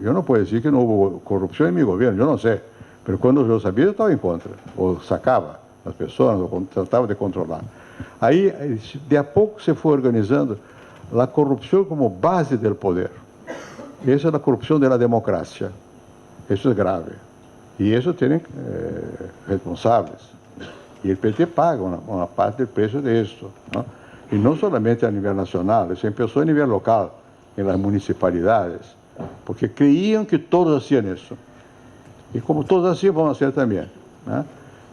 Yo no puedo decir que no hubo corrupción en mi gobierno, yo no sé. Pero cuando yo sabía, yo estaba en contra. O sacaba las personas, o trataba de controlar. Ahí, de a poco se fue organizando la corrupción como base del poder. Esa es la corrupción de la democracia. Eso es grave. Y eso tienen responsables. Y el PT paga una parte del precio de esto, ¿no? Y no solamente a nivel nacional, eso empezó a nivel local, en las municipalidades, porque creían que todos hacían eso. Y como todos hacían, vamos a hacer también, ¿no?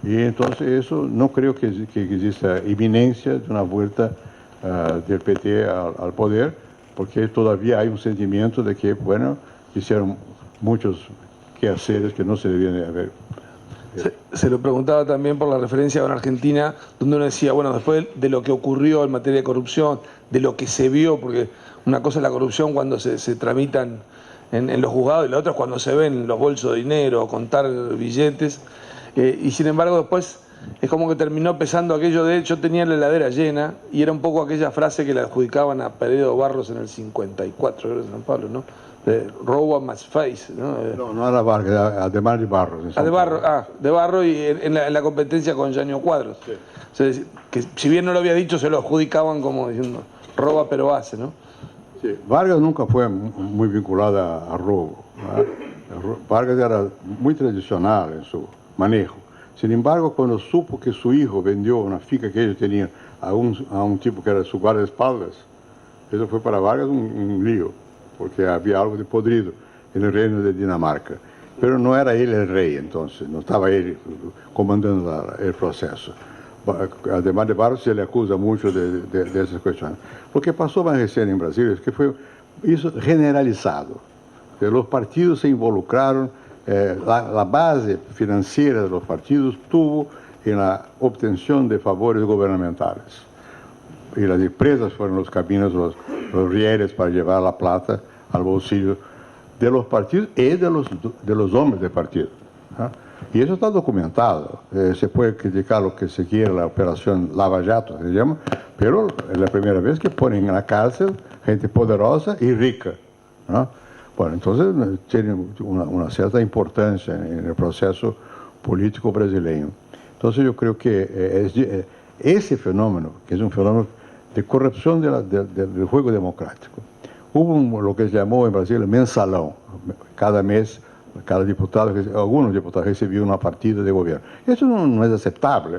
Y entonces eso no creo que exista inminencia de una vuelta del PT al poder, porque todavía hay un sentimiento de que, bueno, hicieron muchos quehaceres que no se debían de haber. Se lo preguntaba también por la referencia con Argentina, donde uno decía, bueno, después de lo que ocurrió en materia de corrupción, de lo que se vio, porque una cosa es la corrupción cuando se tramitan en los juzgados y la otra es cuando se ven los bolsos de dinero, contar billetes, y sin embargo después es como que terminó pesando aquello de yo tenía la heladera llena, y era un poco aquella frase que le adjudicaban a Peredo Barros en el 54, creo, de San Pablo, ¿no? De robo a más face, ¿no? No era Vargas, además de Barros. De Barro y en la competencia con Yaño Cuadros. Sí. O sea, que si bien no lo había dicho, se lo adjudicaban como diciendo, roba pero hace, ¿no? Sí. Vargas nunca fue muy vinculada a robo, ¿no? Vargas era muy tradicional en su manejo. Sin embargo, cuando supo que su hijo vendió una finca que ellos tenían a un tipo que era su guardaespaldas, eso fue para Vargas un lío, porque había algo de podrido en el reino de Dinamarca. Pero no era él el rey, entonces, no estaba él comandando el proceso. Además de Barros, se le acusa mucho de esas cuestiones. Lo que pasó más recién en Brasil es que fue eso generalizado. Los partidos se involucraron, la base financiera de los partidos estuvo en la obtención de favores gubernamentales. Y las empresas fueron los caminos, los rieles para llevar la plata al bolsillo de los partidos y de los hombres de partido, ¿no? Y eso está documentado. Se puede criticar lo que se quiera, la operación Lava Jato, se llama, pero es la primera vez que ponen en la cárcel gente poderosa y rica, ¿no? Bueno, entonces tiene una cierta importancia en el proceso político brasileño. Entonces yo creo que ese fenómeno, que es un fenómeno de corrupción del juego democrático. Hubo lo que se llamó en Brasil mensalão. Cada mes, cada diputado, algunos diputados recibían una partida de gobierno. Eso no es aceptable.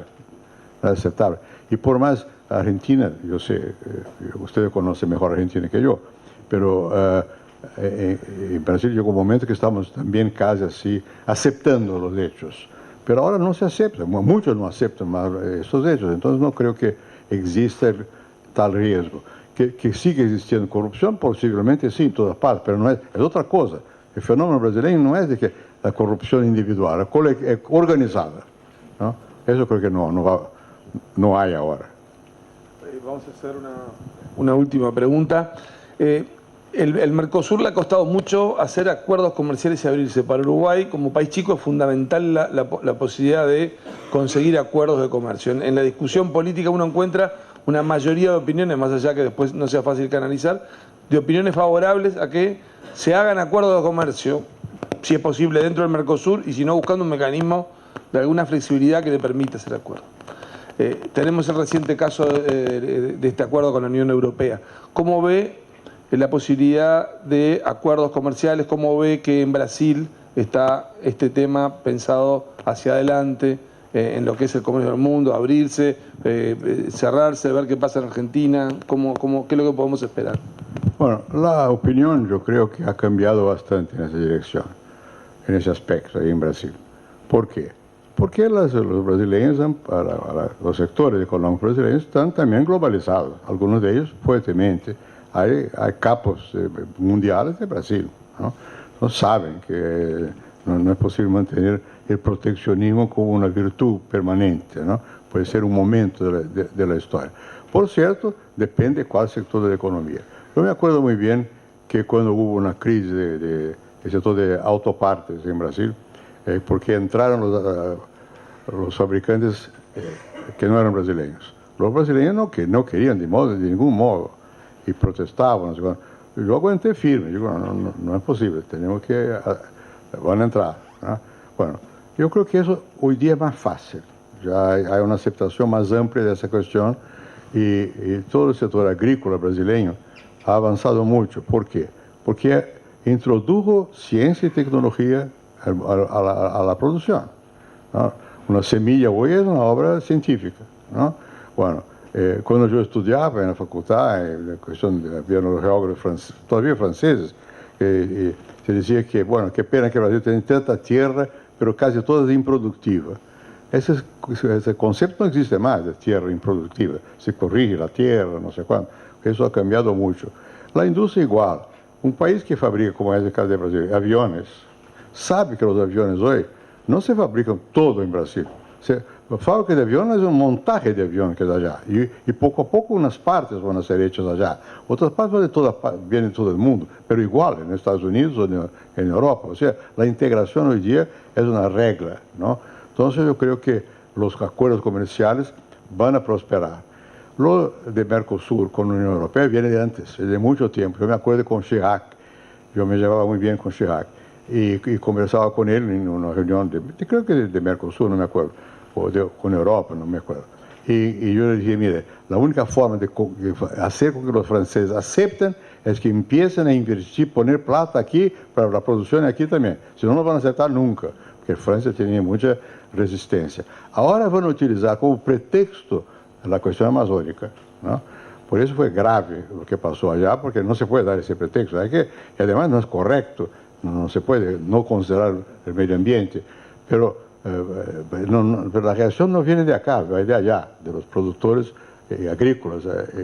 No es aceptable. Y por más Argentina, yo sé, ustedes conocen mejor Argentina que yo, pero en Brasil llegó un momento que estamos también casi así aceptando los hechos. Pero ahora no se aceptan, muchos no aceptan más estos hechos. Entonces no creo que exista tal riesgo. Que sigue existiendo corrupción, posiblemente sí, en todas partes, pero no es otra cosa. El fenómeno brasileño no es de que la corrupción individual, es organizada, ¿no? Eso creo que no hay ahora. Vamos a hacer una última pregunta. El Mercosur le ha costado mucho hacer acuerdos comerciales y abrirse. Para Uruguay, como país chico, es fundamental la posibilidad de conseguir acuerdos de comercio. En la discusión política uno encuentra una mayoría de opiniones, más allá que después no sea fácil canalizar, de opiniones favorables a que se hagan acuerdos de comercio, si es posible, dentro del Mercosur, y si no, buscando un mecanismo de alguna flexibilidad que le permita hacer acuerdos. Tenemos el reciente caso de este acuerdo con la Unión Europea. ¿Cómo ve la posibilidad de acuerdos comerciales? ¿Cómo ve que en Brasil está este tema pensado hacia adelante? En lo que es el comercio del mundo, abrirse, cerrarse, ver qué pasa en Argentina, ¿qué es lo que podemos esperar? Bueno, la opinión yo creo que ha cambiado bastante en esa dirección, en ese aspecto ahí en Brasil. ¿Por qué? Porque los brasileños, los sectores económicos brasileños están también globalizados, algunos de ellos fuertemente. Hay capos mundiales de Brasil, ¿no? Entonces saben que no es posible mantener el proteccionismo como una virtud permanente, ¿no? Puede ser un momento de la historia. Por cierto, depende de cuál sector de la economía. Yo me acuerdo muy bien que cuando hubo una crisis del sector de autopartes en Brasil, porque entraron los fabricantes que no eran brasileños. Los brasileños no querían de ningún modo y protestaban. Yo aguanté firme, digo, no es posible, tenemos que, van a entrar, ¿no? Bueno, yo creo que eso hoy día es más fácil, ya hay una aceptación más amplia de esa cuestión y todo el sector agrícola brasileño ha avanzado mucho. ¿Por qué? Porque introdujo ciencia y tecnología a la producción, ¿no? Una semilla hoy es una obra científica, ¿no? Bueno, cuando yo estudiaba en la facultad, había los geógrafos todavía franceses, se decía que, bueno, qué pena que Brasil tiene tanta tierra, pero casi toda es improductiva. Ese concepto no existe más de tierra improductiva. Se corrige la tierra, no sé cuánto. Eso ha cambiado mucho. La industria igual. Un país que fabrica, como es el caso de Brasil, aviones, sabe que los aviones hoy no se fabrican todo en Brasil. La fábrica de aviones es un montaje de aviones que es allá. Y poco a poco unas partes van a ser hechas allá. Otras partes vienen de todo el mundo, pero igual en Estados Unidos o en Europa. O sea, la integración hoy día es una regla, ¿no? Entonces yo creo que los acuerdos comerciales van a prosperar. Lo de Mercosur con la Unión Europea viene de antes, de mucho tiempo. Yo me acuerdo con Chirac, yo me llevaba muy bien con Chirac y conversaba con él en una reunión, creo que de Mercosur, no me acuerdo, o con Europa, no me acuerdo. Y yo le dije, mire, la única forma de hacer con que los franceses acepten es que empiecen a invertir, poner plata aquí para la producción aquí también. Si no, no van a aceptar nunca, porque Francia tenía mucha resistencia. Ahora van a utilizar como pretexto la cuestión amazónica, ¿no? Por eso fue grave lo que pasó allá, porque no se puede dar ese pretexto. Y además no es correcto, no se puede no considerar el medio ambiente. Pero la reacción no viene de acá, viene de allá, de los productores agrícolas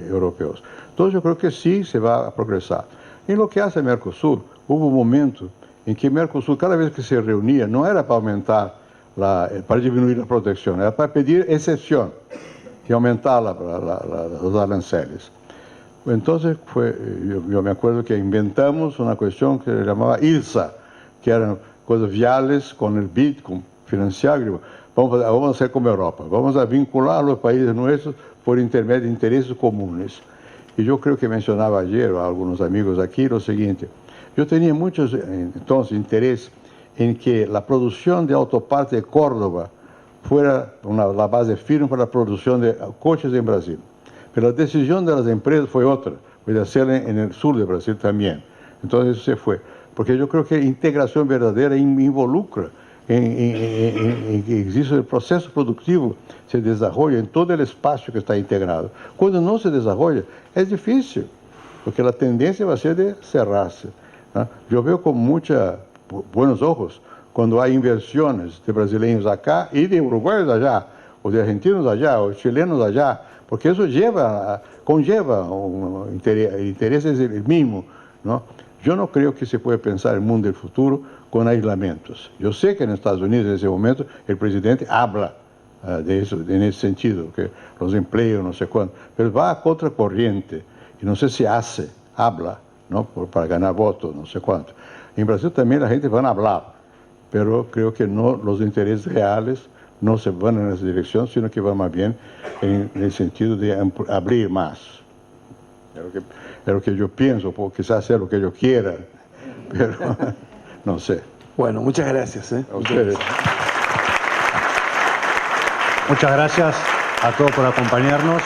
europeos. Entonces yo creo que sí se va a progresar. En lo que hace Mercosur, hubo un momento en que Mercosur, cada vez que se reunía, no era para aumentar, para disminuir la protección, era para pedir excepción y aumentar los aranceles. Entonces yo me acuerdo que inventamos una cuestión que se llamaba ILSA, que eran cosas viales con el BID, con financiar. Vamos a hacer como Europa, vamos a vincular a los países nuestros por intermedio de intereses comunes. Y yo creo que mencionaba ayer a algunos amigos aquí lo siguiente: yo tenía muchos entonces interés en que la producción de autopartes de Córdoba fuera la base firme para la producción de coches en Brasil. Pero la decisión de las empresas fue otra, fue de hacerla en el sur de Brasil también. Entonces eso se fue. Porque yo creo que integración verdadera involucra en que existe el proceso productivo, se desarrolla en todo el espacio que está integrado. Cuando no se desarrolla, es difícil, porque la tendencia va a ser de cerrarse, ¿no? Yo veo con buenos ojos cuando hay inversiones de brasileños acá y de uruguayos allá, o de argentinos allá, o chilenos allá, porque eso conlleva intereses el mismo, ¿no? Yo no creo que se pueda pensar el mundo del futuro con aislamientos. Yo sé que en Estados Unidos en ese momento el presidente habla de eso, en ese sentido, que los empleos, no sé cuánto, pero va a contracorriente y no sé si habla, ¿no? Para ganar votos, no sé cuánto. En Brasil también la gente va a hablar, pero creo que no, los intereses reales no se van en esa dirección, sino que van más bien en el sentido de abrir más. Es lo que yo pienso, porque quizás sea lo que yo quiera, pero no sé. Bueno, muchas gracias. A ustedes. Muchas gracias a todos por acompañarnos.